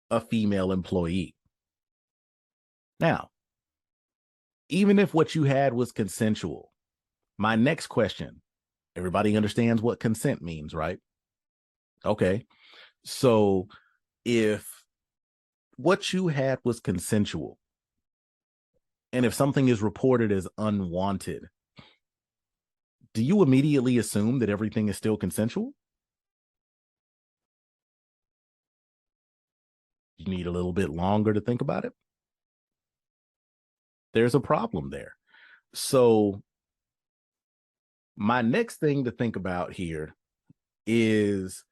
a female employee. Now, even if what you had was consensual, my next question, everybody understands what consent means, right? Okay. So if what you had was consensual, and if something is reported as unwanted, do you immediately assume that everything is still consensual? You need a little bit longer to think about it. There's a problem there. So my next thing to think about here is,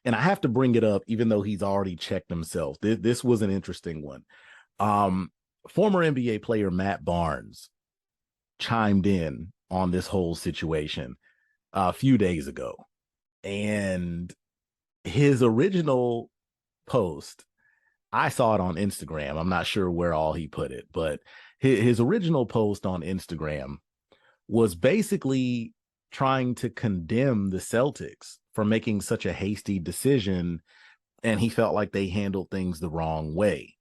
and I have to bring it up, even though he's already checked himself. This was an interesting one. Former NBA player Matt Barnes chimed in on this whole situation a few days ago. And his original post, I saw it on Instagram. I'm not sure where all he put it, but his original post on Instagram was basically trying to condemn the Celtics for making such a hasty decision, and he felt like they handled things the wrong way.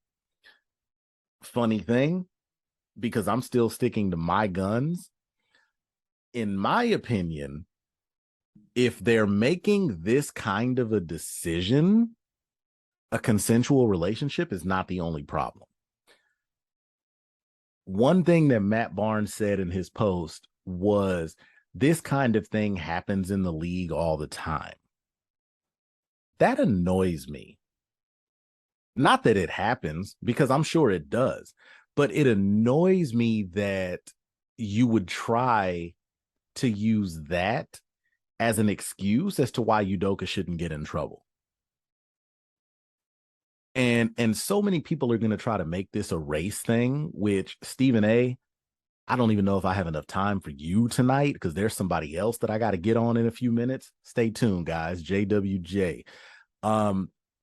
Funny thing, because I'm still sticking to my guns, in my opinion, if they're making this kind of a decision, a consensual relationship is not the only problem. One thing that Matt Barnes said in his post was, this kind of thing happens in the league all the time. That annoys me. Not that it happens, because I'm sure it does, but it annoys me that you would try to use that as an excuse as to why Udoka shouldn't get in trouble. And so many people are going to try to make this a race thing, which, Stephen A., I don't even know if I have enough time for you tonight, because there's somebody else that I got to get on in a few minutes. Stay tuned, guys. JWJ.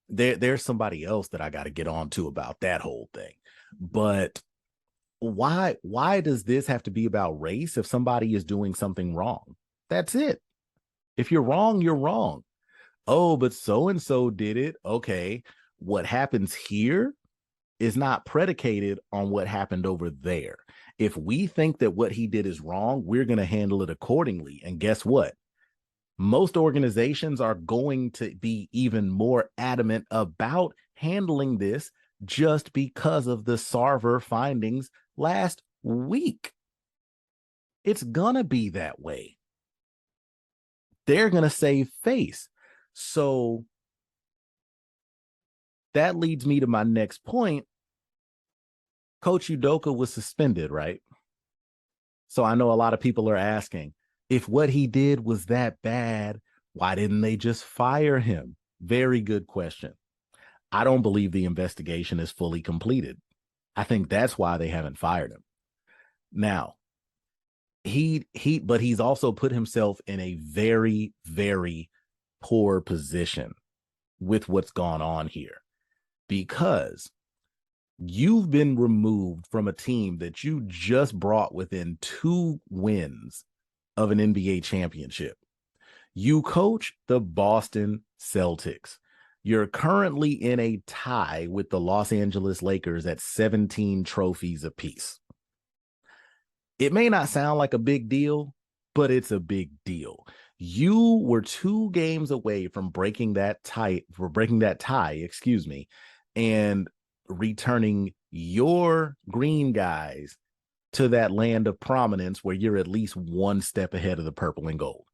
There's somebody else that I got to get on to about that whole thing. But why does this have to be about race if somebody is doing something wrong? That's it. If you're wrong, you're wrong. Oh, but so-and-so did it. Okay. What happens here is not predicated on what happened over there. If we think that what he did is wrong, we're going to handle it accordingly. And guess what? Most organizations are going to be even more adamant about handling this just because of the Sarver findings last week. It's going to be that way. They're going to save face. So that leads me to my next point. Coach Udoka was suspended, right? So I know a lot of people are asking, if what he did was that bad, why didn't they just fire him? Very good question. I don't believe the investigation is fully completed. I think that's why they haven't fired him. Now, but he's also put himself in a very, very poor position with what's gone on here, because you've been removed from a team that you just brought within 2 wins of an NBA championship. You coach the Boston Celtics. You're currently in a tie with the Los Angeles Lakers at 17 trophies apiece. It may not sound like a big deal, but it's a big deal. You were 2 games away from breaking that tie, and returning your green guys to that land of prominence where you're at least 1 step ahead of the purple and gold.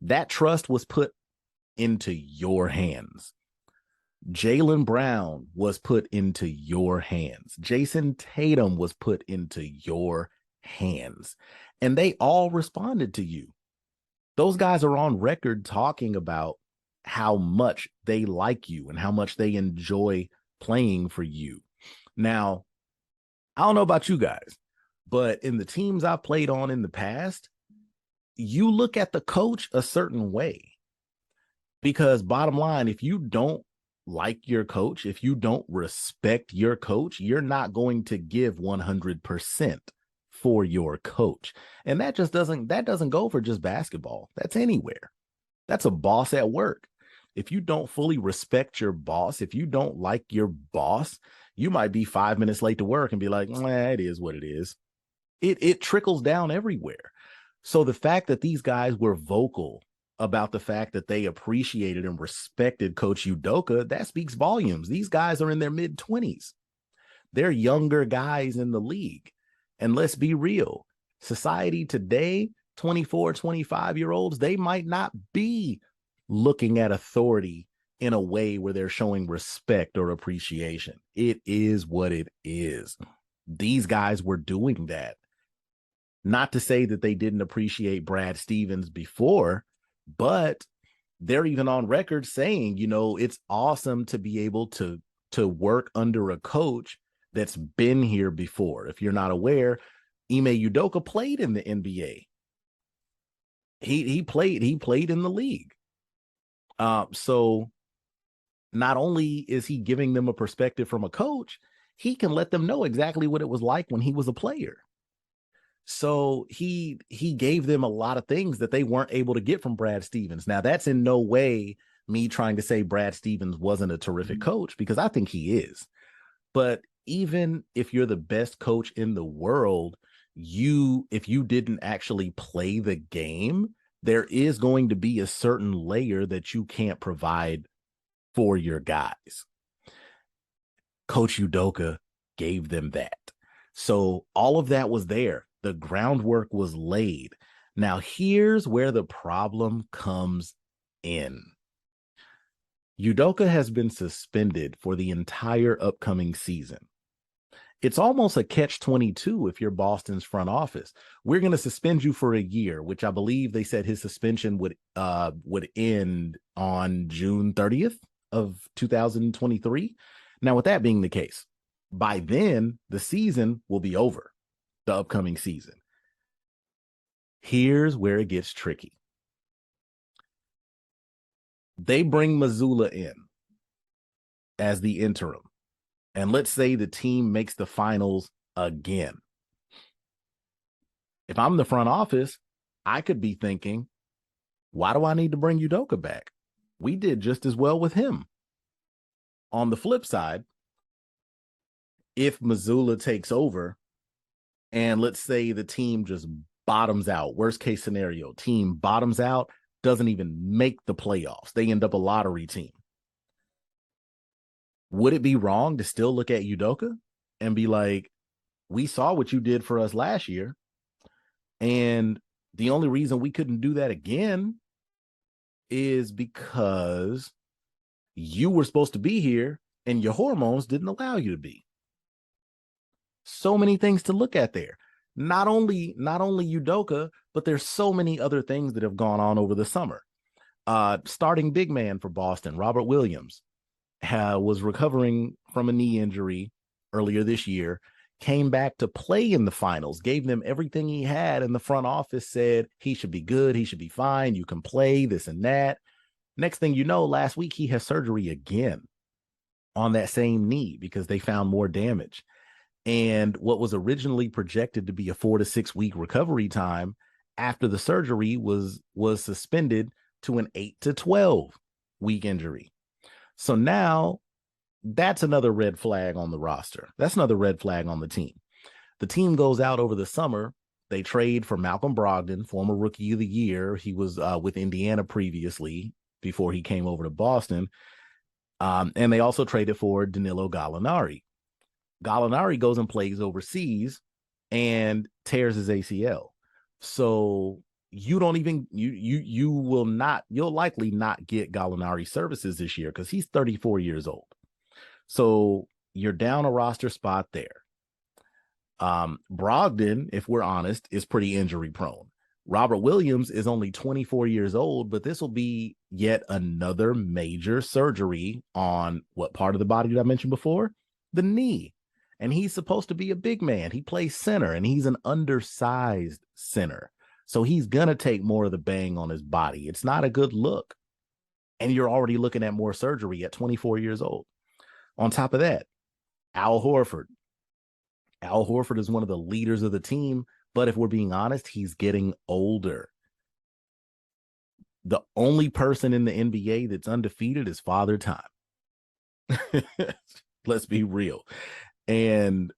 That trust was put into your hands. Jaylen Brown was put into your hands. Jason Tatum was put into your hands. And they all responded to you. Those guys are on record talking about how much they like you and how much they enjoy playing for you. Now, I don't know about you guys, but in the teams I've played on in the past, you look at the coach a certain way, because bottom line, if you don't like your coach, if you don't respect your coach, you're not going to give 100% for your coach. And that doesn't go for just basketball. That's anywhere. That's a boss at work. If you don't fully respect your boss, if you don't like your boss, You might be 5 minutes late to work and be like, it is what it is. It trickles down everywhere. So the fact that these guys were vocal about the fact that they appreciated and respected Coach Udoka, that speaks volumes. These guys are in their mid-20s. They're younger guys in the league. And let's be real, society today, 24, 25-year-olds, they might not be looking at authority in a way where they're showing respect or appreciation. It is what it is. These guys were doing that. Not to say that they didn't appreciate Brad Stevens before, but they're even on record saying, it's awesome to be able to work under a coach that's been here before. If you're not aware, Ime Udoka played in the NBA. He played in the league. So not only is he giving them a perspective from a coach, he can let them know exactly what it was like when he was a player. So he gave them a lot of things that they weren't able to get from Brad Stevens. Now, that's in no way me trying to say Brad Stevens wasn't a terrific coach, because I think he is. But even if you're the best coach in the world, if you didn't actually play the game, there is going to be a certain layer that you can't provide for your guys. Coach Udoka gave them that. So all of that was there. The groundwork was laid. Now, here's where the problem comes in. Udoka has been suspended for the entire upcoming season. It's almost a catch-22 if you're Boston's front office. We're going to suspend you for a year, which I believe they said his suspension would end on June 30th of 2023. Now, with that being the case, by then, the season will be over, the upcoming season. Here's where it gets tricky. They bring Mazzulla in as the interim. And let's say the team makes the finals again. If I'm the front office, I could be thinking, why do I need to bring Udoka back? We did just as well with him. On the flip side, if Mazzulla takes over and let's say the team just bottoms out, worst case scenario, team bottoms out, doesn't even make the playoffs, they end up a lottery team. Would it be wrong to still look at Udoka and be like, we saw what you did for us last year, and the only reason we couldn't do that again is because you were supposed to be here and your hormones didn't allow you to be? So many things to look at there. Not only Udoka, but there's so many other things that have gone on over the summer. Starting big man for Boston, Robert Williams, was recovering from a knee injury earlier this year, came back to play in the finals, gave them everything he had, and the front office said he should be good, he should be fine, you can play, this and that. Next thing you know, last week he has surgery again on that same knee because they found more damage. And what was originally projected to be a 4 to 6 week recovery time after the surgery was suspended to an 8 to 12 week injury. So now that's another red flag on the roster. That's another red flag on the team. The team goes out over the summer. They trade for Malcolm Brogdon, former Rookie of the Year. He was with Indiana previously before he came over to Boston. And they also traded for Danilo Gallinari. Gallinari goes and plays overseas and tears his ACL. So you don't even, you'll likely not get Gallinari services this year because he's 34 years old. So you're down a roster spot there. Brogdon, if we're honest, is pretty injury prone. Robert Williams is only 24 years old, but this will be yet another major surgery on what part of the body did I mention before? The knee. And he's supposed to be a big man. He plays center, and he's an undersized center. So he's going to take more of the bang on his body. It's not a good look. And you're already looking at more surgery at 24 years old. On top of that, Al Horford. Al Horford is one of the leaders of the team, but if we're being honest, he's getting older. The only person in the NBA that's undefeated is Father Time. Let's be real. And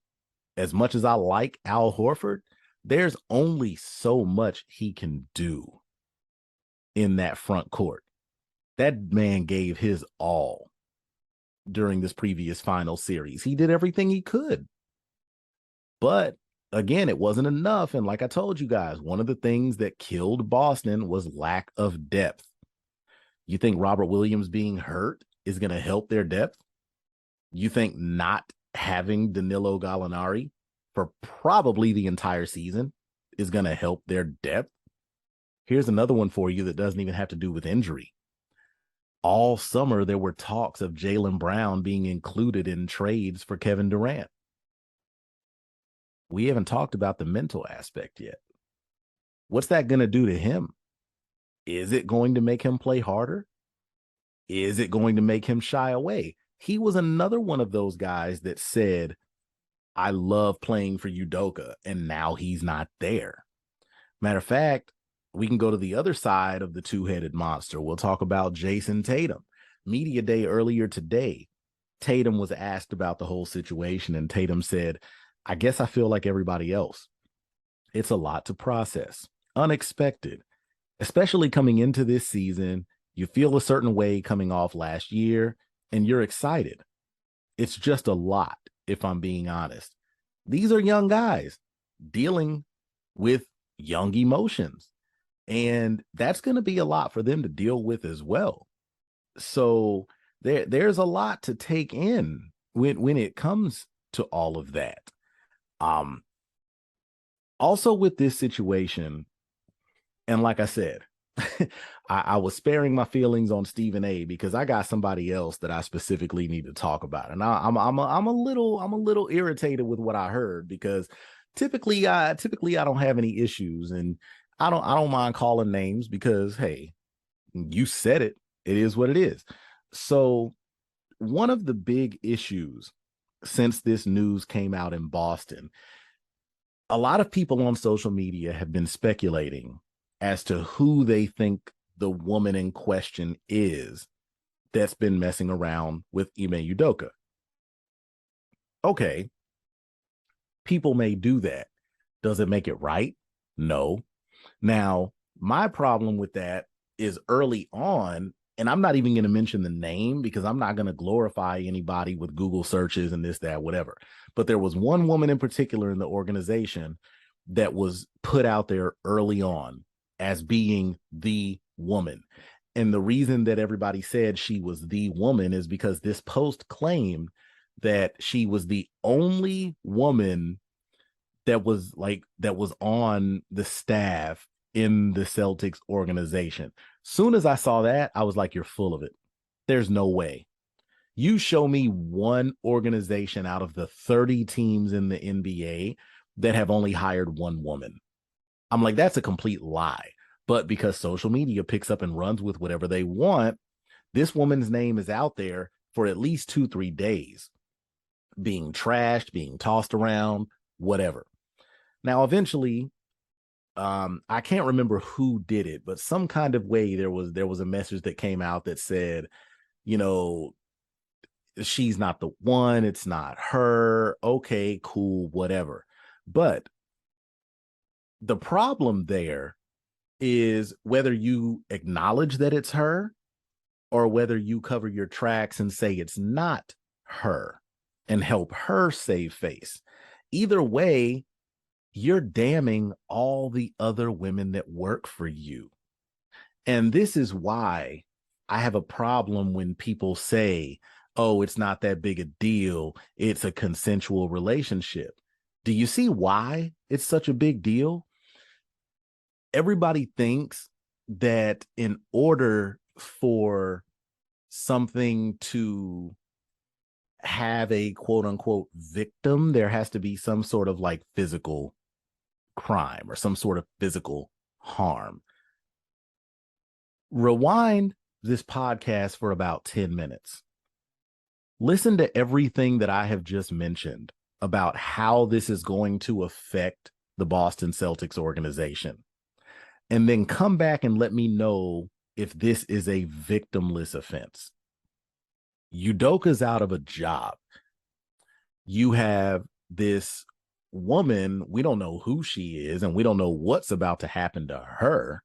as much as I like Al Horford, there's only so much he can do in that front court. That man gave his all during this previous final series. He did everything he could. But again, it wasn't enough. And like I told you guys, one of the things that killed Boston was lack of depth. You think Robert Williams being hurt is going to help their depth? You think not having Danilo Gallinari for probably the entire season is going to help their depth? Here's another one for you that doesn't even have to do with injury. All summer, there were talks of Jaylen Brown being included in trades for Kevin Durant. We haven't talked about the mental aspect yet. What's that going to do to him? Is it going to make him play harder? Is it going to make him shy away? He was another one of those guys that said, I love playing for Udoka, and now he's not there. Matter of fact, we can go to the other side of the two-headed monster. We'll talk about Jason Tatum. Media day earlier today, Tatum was asked about the whole situation, and Tatum said, I guess I feel like everybody else. It's a lot to process. Unexpected, especially coming into this season. You feel a certain way coming off last year, and you're excited. It's just a lot, if I'm being honest. These are young guys dealing with young emotions, and that's going to be a lot for them to deal with as well. So there's a lot to take in when it comes to all of that. Also with this situation, and like I said, I was sparing my feelings on Stephen A because I got somebody else that I specifically need to talk about, and I'm a little irritated with what I heard because typically I don't have any issues, and I don't mind calling names because hey, you said it. It is what it is. So one of the big issues since this news came out in Boston, a lot of people on social media have been speculating as to who they think the woman in question is that's been messing around with Ime Udoka. Okay, people may do that. Does it make it right? No. Now, my problem with that is early on, and I'm not even going to mention the name because I'm not going to glorify anybody with Google searches and this, that, whatever. But there was one woman in particular in the organization that was put out there early on as being the woman. And the reason that everybody said she was the woman is because this post claimed that she was the only woman that was on the staff in the Celtics organization. Soon as I saw that, I was like, you're full of it. There's no way. You show me one organization out of the 30 teams in the NBA that have only hired one woman. I'm like, that's a complete lie. But because social media picks up and runs with whatever they want, this woman's name is out there for at least 2-3 days, being trashed, being tossed around, whatever. Now, eventually, I can't remember who did it, but some kind of way there was a message that came out that said, you know, she's not the one, it's not her. Okay, cool, whatever. But the problem there is whether you acknowledge that it's her or whether you cover your tracks and say it's not her and help her save face. Either way, you're damning all the other women that work for you. And this is why I have a problem when people say, oh, it's not that big a deal. It's a consensual relationship. Do you see why it's such a big deal? Everybody thinks that in order for something to have a quote unquote victim, there has to be some sort of like physical crime or some sort of physical harm. Rewind this podcast for about 10 minutes. Listen to everything that I have just mentioned about how this is going to affect the Boston Celtics organization. And then come back and let me know if this is a victimless offense. Udoka's out of a job. You have this woman, we don't know who she is, and we don't know what's about to happen to her.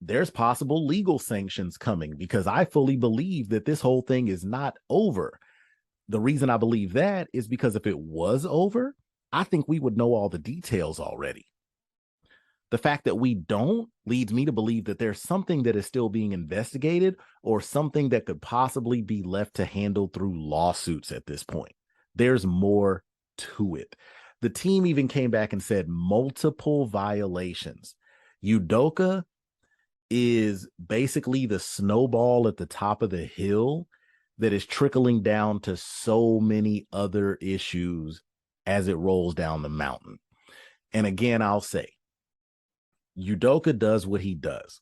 There's possible legal sanctions coming because I fully believe that this whole thing is not over. The reason I believe that is because if it was over, I think we would know all the details already. The fact that we don't leads me to believe that there's something that is still being investigated or something that could possibly be left to handle through lawsuits at this point. There's more to it. The team even came back and said multiple violations. Udoka is basically the snowball at the top of the hill that is trickling down to so many other issues as it rolls down the mountain. And again, I'll say, Udoka does what he does.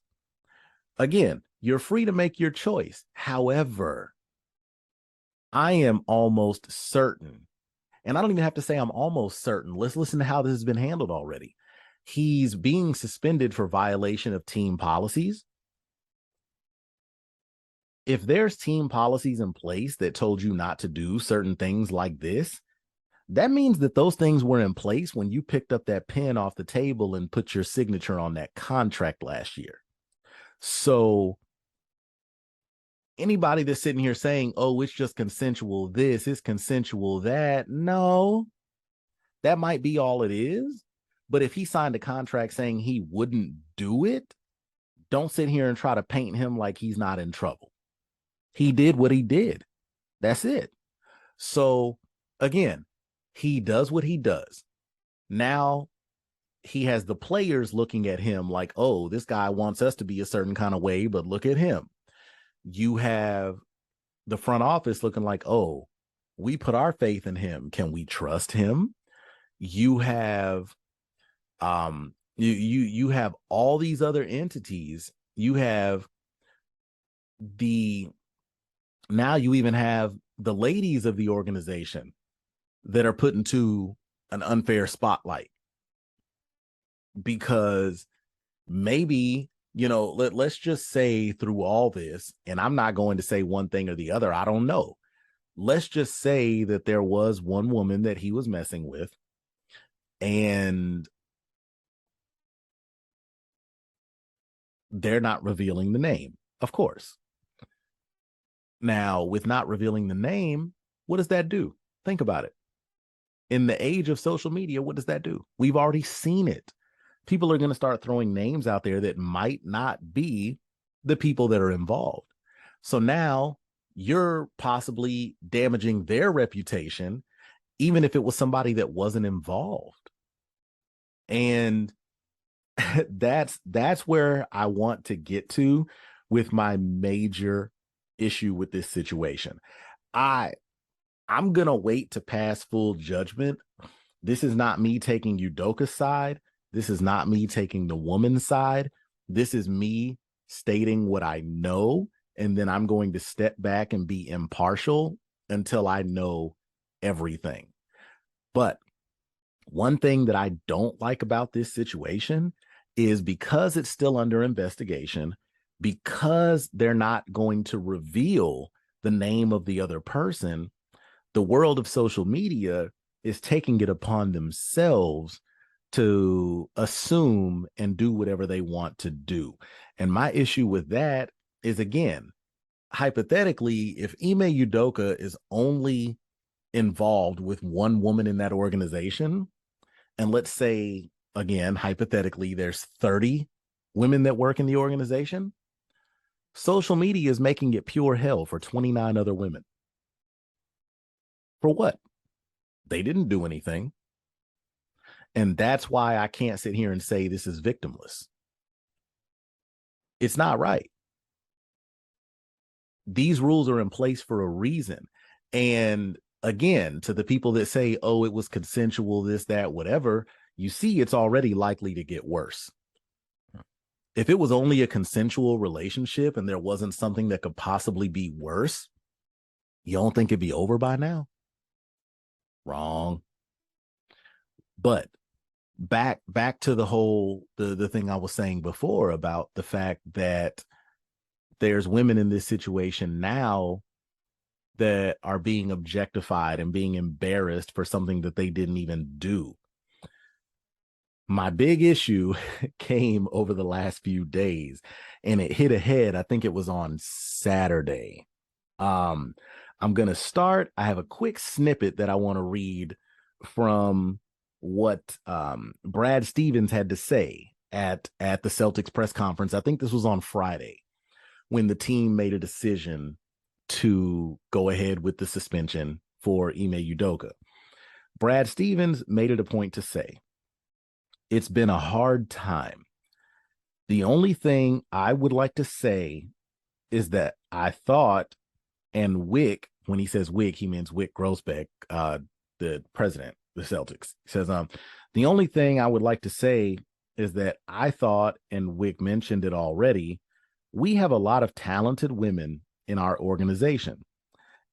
Again, you're free to make your choice. However, I am almost certain, and I don't even have to say I'm almost certain. Let's listen to how this has been handled already. He's being suspended for violation of team policies. If there's team policies in place that told you not to do certain things like this, that means that those things were in place when you picked up that pen off the table and put your signature on that contract last year. So anybody that's sitting here saying, oh, it's just consensual this, it's consensual that, no, that might be all it is. But if he signed a contract saying he wouldn't do it, don't sit here and try to paint him like he's not in trouble. He did what he did. That's it. So again, he does what he does. Now he has the players looking at him like, oh, this guy wants us to be a certain kind of way, but look at him. You have the front office looking like, oh, we put our faith in him. Can we trust him? You have you have all these other entities. You have now you even have the ladies of the organization that are put into an unfair spotlight because maybe, let's just say through all this, and I'm not going to say one thing or the other, I don't know. Let's just say that there was one woman that he was messing with, and they're not revealing the name, of course. Now, with not revealing the name, what does that do? Think about it. In the age of social media, what does that do? We've already seen it. People are going to start throwing names out there that might not be the people that are involved. So now you're possibly damaging their reputation, even if it was somebody that wasn't involved. And that's where I want to get to with my major issue with this situation. I'm going to wait to pass full judgment. This is not me taking Udoka's side. This is not me taking the woman's side. This is me stating what I know, and then I'm going to step back and be impartial until I know everything. But one thing that I don't like about this situation is because it's still under investigation, because they're not going to reveal the name of the other person, the world of social media is taking it upon themselves to assume and do whatever they want to do. And my issue with that is, again, hypothetically, if Ime Udoka is only involved with one woman in that organization, and let's say, again, hypothetically, there's 30 women that work in the organization, social media is making it pure hell for 29 other women. For what? They didn't do anything. And that's why I can't sit here and say this is victimless. It's not right. These rules are in place for a reason. And again, to the people that say, oh, it was consensual, this, that, whatever, you see, it's already likely to get worse. If it was only a consensual relationship and there wasn't something that could possibly be worse, you don't think it'd be over by now? Wrong. But back to the whole the thing I was saying before about the fact that there's women in this situation now that are being objectified and being embarrassed for something that they didn't even do. My big issue came over the last few days, and it hit ahead. I think it was on Saturday. Um, I'm going to start. I have a quick snippet that I want to read from what Brad Stevens had to say at the Celtics press conference. I think this was on Friday when the team made a decision to go ahead with the suspension for Ime Udoka. Brad Stevens made it a point to say, "It's been a hard time. The only thing I would like to say is that I thought," and Wick, when he says Wick, he means Wick Grossbeck, the president, the Celtics. He says, "The only thing I would like to say is that I thought," and Wick mentioned it already, "we have a lot of talented women in our organization.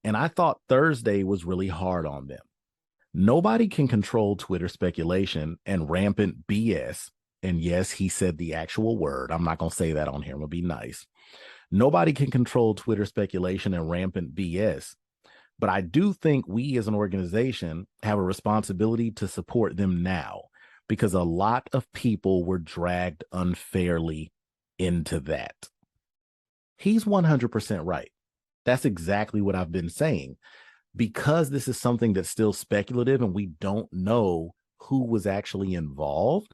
And I thought Thursday was really hard on them. Nobody can control Twitter speculation and rampant BS." And yes, he said the actual word. I'm not going to say that on here. I'm going to be nice. "Nobody can control Twitter speculation and rampant BS. But I do think we as an organization have a responsibility to support them now because a lot of people were dragged unfairly into that." He's 100% right. That's exactly what I've been saying. Because this is something that's still speculative and we don't know who was actually involved,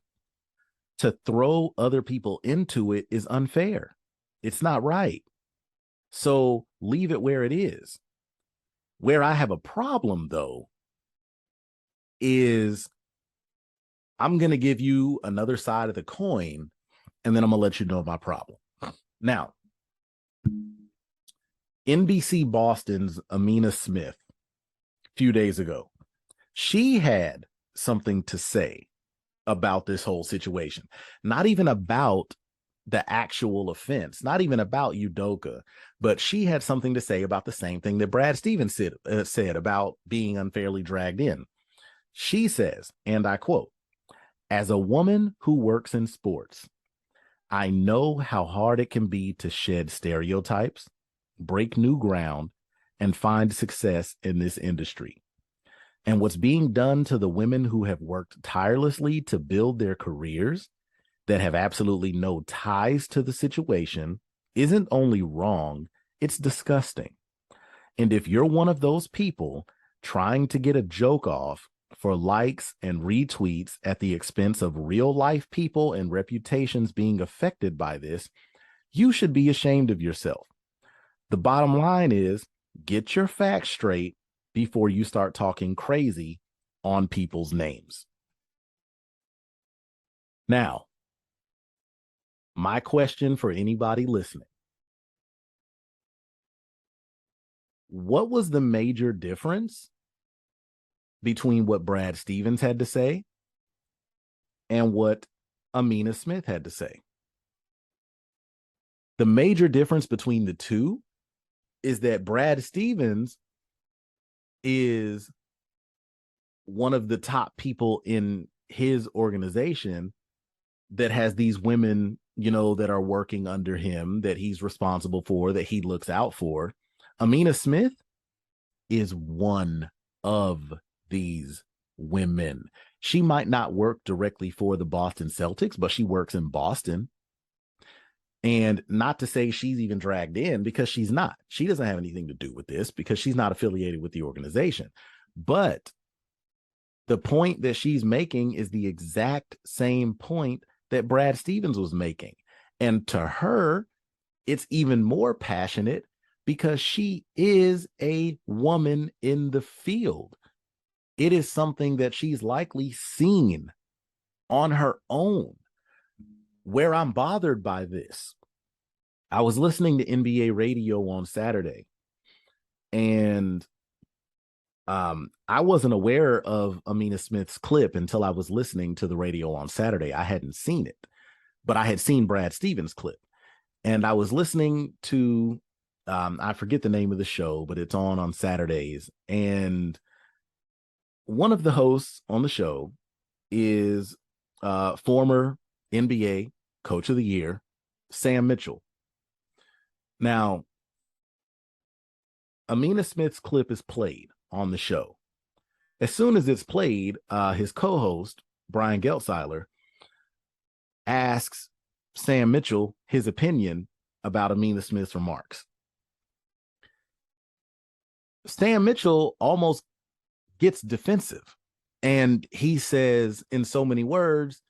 to throw other people into it is unfair. It's not right. So leave it where it is. Where I have a problem, though, is I'm going to give you another side of the coin, and then I'm going to let you know my problem. Now, NBC Boston's Amina Smith, a few days ago, she had something to say about this whole situation. Not even about the actual offense, not even about Udoka, but she had something to say about the same thing that Brad Stevens said about being unfairly dragged in. She says, and I quote, "As a woman who works in sports, I know how hard it can be to shed stereotypes, break new ground, and find success in this industry. And what's being done to the women who have worked tirelessly to build their careers that have absolutely no ties to the situation isn't only wrong, it's disgusting. And if you're one of those people trying to get a joke off for likes and retweets at the expense of real life people and reputations being affected by this, you should be ashamed of yourself. The bottom line is, get your facts straight before you start talking crazy on people's names." Now, my question for anybody listening: what was the major difference between what Brad Stevens had to say and what Amina Smith had to say? The major difference between the two is that Brad Stevens is one of the top people in his organization that has these women, that are working under him, that he's responsible for, that he looks out for. Amina Smith is one of these women. She might not work directly for the Boston Celtics, but she works in Boston. And not to say she's even dragged in, because she's not. She doesn't have anything to do with this because she's not affiliated with the organization. But the point that she's making is the exact same point that Brad Stevens was making. And to her, it's even more passionate because she is a woman in the field. It is something that she's likely seen on her own. Where I'm bothered by this, I was listening to NBA radio on Saturday, and I wasn't aware of Amina Smith's clip until I was listening to the radio on Saturday. I hadn't seen it, but I had seen Brad Stevens' clip, and I was listening to, I forget the name of the show, but it's on Saturdays. And one of the hosts on the show is former NBA Coach of the Year, Sam Mitchell. Now, Amina Smith's clip is played on the show. As soon as it's played, his co-host, Brian Geltzeiler, asks Sam Mitchell his opinion about Amina Smith's remarks. Sam Mitchell almost gets defensive. And he says in so many words,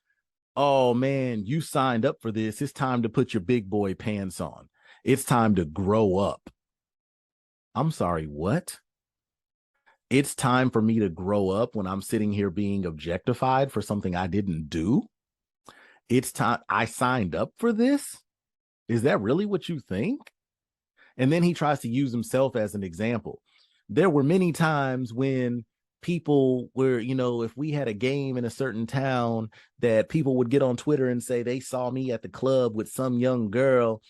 oh man, you signed up for this. It's time to put your big boy pants on. It's time to grow up. I'm sorry, what? It's time for me to grow up when I'm sitting here being objectified for something I didn't do? It's time. I signed up for this? Is that really what you think? And then he tries to use himself as an example. There were many times when people were, if we had a game in a certain town, that people would get on Twitter and say they saw me at the club with some young girl.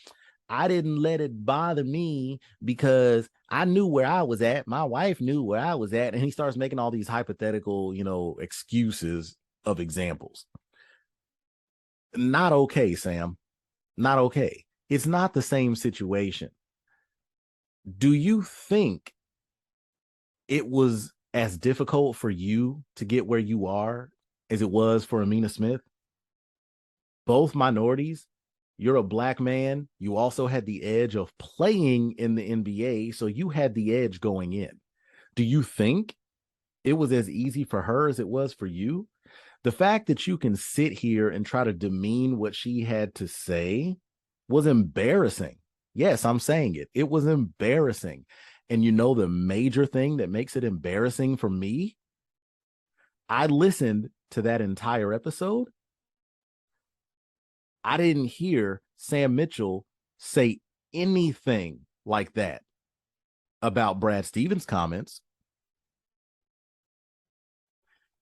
I didn't let it bother me because I knew where I was at. My wife knew where I was at. And he starts making all these hypothetical, excuses of examples. Not okay, Sam. Not okay. It's not the same situation. Do you think it was as difficult for you to get where you are as it was for Amina Smith? Both minorities. You're a black man. You also had the edge of playing in the NBA, so you had the edge going in. Do you think it was as easy for her as it was for you? The fact that you can sit here and try to demean what she had to say was embarrassing. Yes, I'm saying it. It was embarrassing. And the major thing that makes it embarrassing for me? I listened to that entire episode. I didn't hear Sam Mitchell say anything like that about Brad Stevens' comments.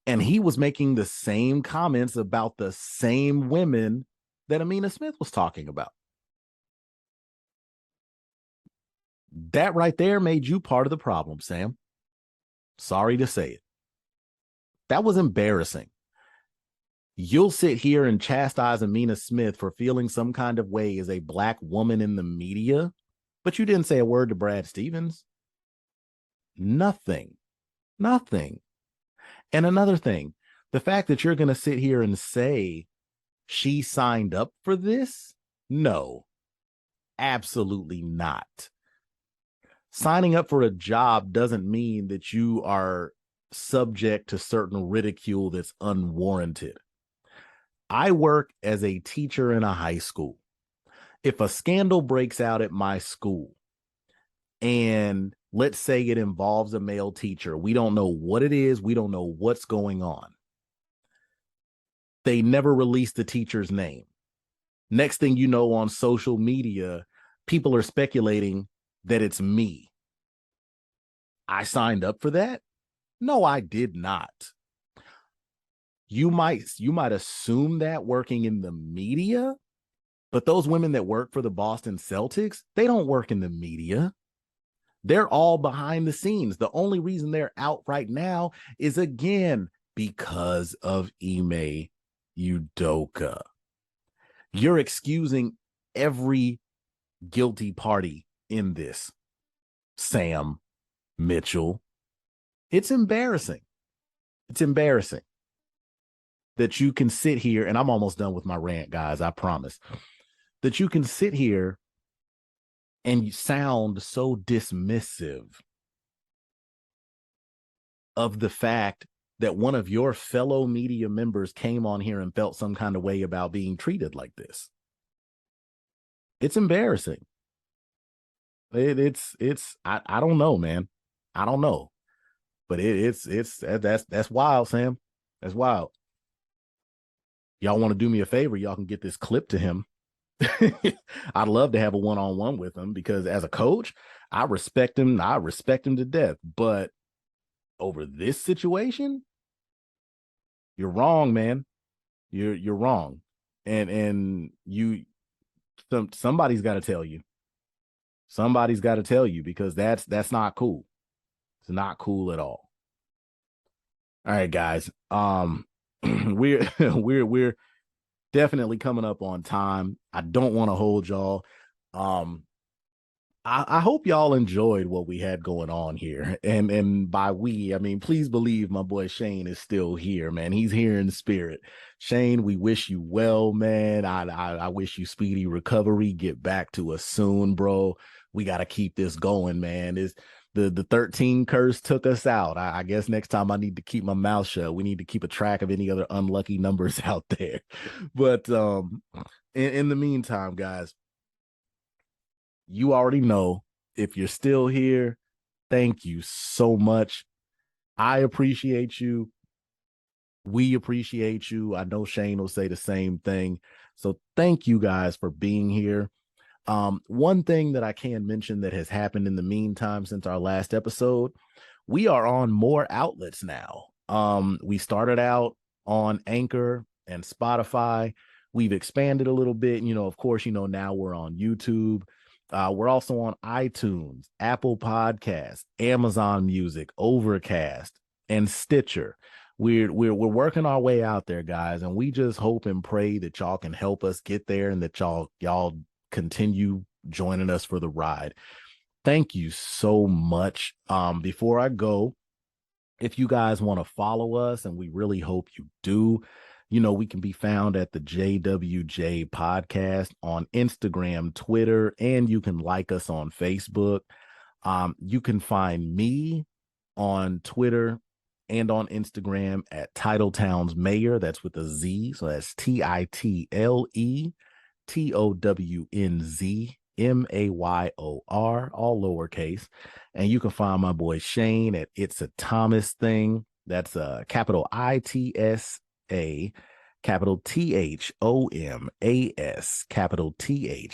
And he was making the same comments about the same women that Amina Smith was talking about. That right there made you part of the problem, Sam. Sorry to say it. That was embarrassing. You'll sit here and chastise Amina Smith for feeling some kind of way as a black woman in the media, but you didn't say a word to Brad Stevens. Nothing. And another thing, the fact that you're going to sit here and say she signed up for this? No, absolutely not. Signing up for a job doesn't mean that you are subject to certain ridicule that's unwarranted. I work as a teacher in a high school. If a scandal breaks out at my school, and let's say it involves a male teacher, we don't know what it is, we don't know what's going on. They never release the teacher's name. Next thing you know, on social media, people are speculating that it's me. I signed up for that? No, I did not. You might assume that working in the media, but those women that work for the Boston Celtics, they don't work in the media. They're all behind the scenes. The only reason they're out right now is, again, because of Ime Udoka. You're excusing every guilty party in this, Sam Mitchell. It's embarrassing. It's embarrassing that you can sit here, and I'm almost done with my rant, guys, I promise, that you can sit here and you sound so dismissive of the fact that one of your fellow media members came on here and felt some kind of way about being treated like this. It's embarrassing. I don't know, man. I don't know. But that's wild, Sam. That's wild. Y'all want to do me a favor? Y'all can get this clip to him. I'd love to have a one-on-one with him, because as a coach, I respect him. I respect him to death. But over this situation, you're wrong, man. You're wrong. And somebody's got to tell you. Somebody's got to tell you, because that's not cool. It's not cool at all. All right, guys. We're definitely coming up on time. I don't want to hold y'all. I hope y'all enjoyed what we had going on here. And by we, I mean, please believe my boy Shane is still here, man. He's here in spirit. Shane, we wish you well, man. I wish you speedy recovery. Get back to us soon, bro. We got to keep this going, man. Is the 13 curse took us out. I guess next time I need to keep my mouth shut. We need to keep a track of any other unlucky numbers out there. But in the meantime, guys, you already know, if you're still here, thank you so much. I appreciate you. We appreciate you. I know Shane will say the same thing. So thank you guys for being here. One thing that I can mention that has happened in the meantime since our last episode, we are on more outlets now. We started out on Anchor and Spotify. We've expanded a little bit. Of course, now we're on YouTube. We're also on iTunes, Apple Podcasts, Amazon Music, Overcast, and Stitcher. We're working our way out there, guys, and we just hope and pray that y'all can help us get there and that y'all continue joining us for the ride. Thank you so much. Before I go, if you guys want to follow us, and we really hope you do, we can be found at the JWJ Podcast on Instagram, Twitter, and you can like us on Facebook. You can find me on Twitter and on Instagram at Title Towns Mayor. That's with a Z. So that's TitleTownzMayor, all lowercase. And you can find my boy Shane at It's a Thomas Thing. That's a capital ITSA, capital THOMAS, capital THING.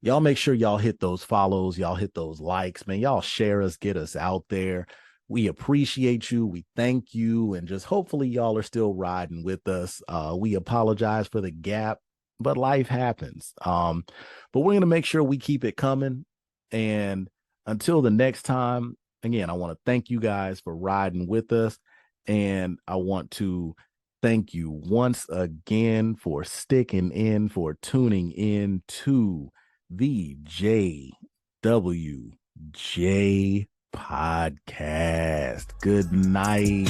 Y'all make sure y'all hit those follows, y'all hit those likes, man. Y'all share us, get us out there. We appreciate you. We thank you. And just hopefully y'all are still riding with us. We apologize for the gap, but life happens. But we're going to make sure we keep it coming. And until the next time, again, I want to thank you guys for riding with us. And I want to thank you once again for sticking in, for tuning in to the JWJ podcast. Good night.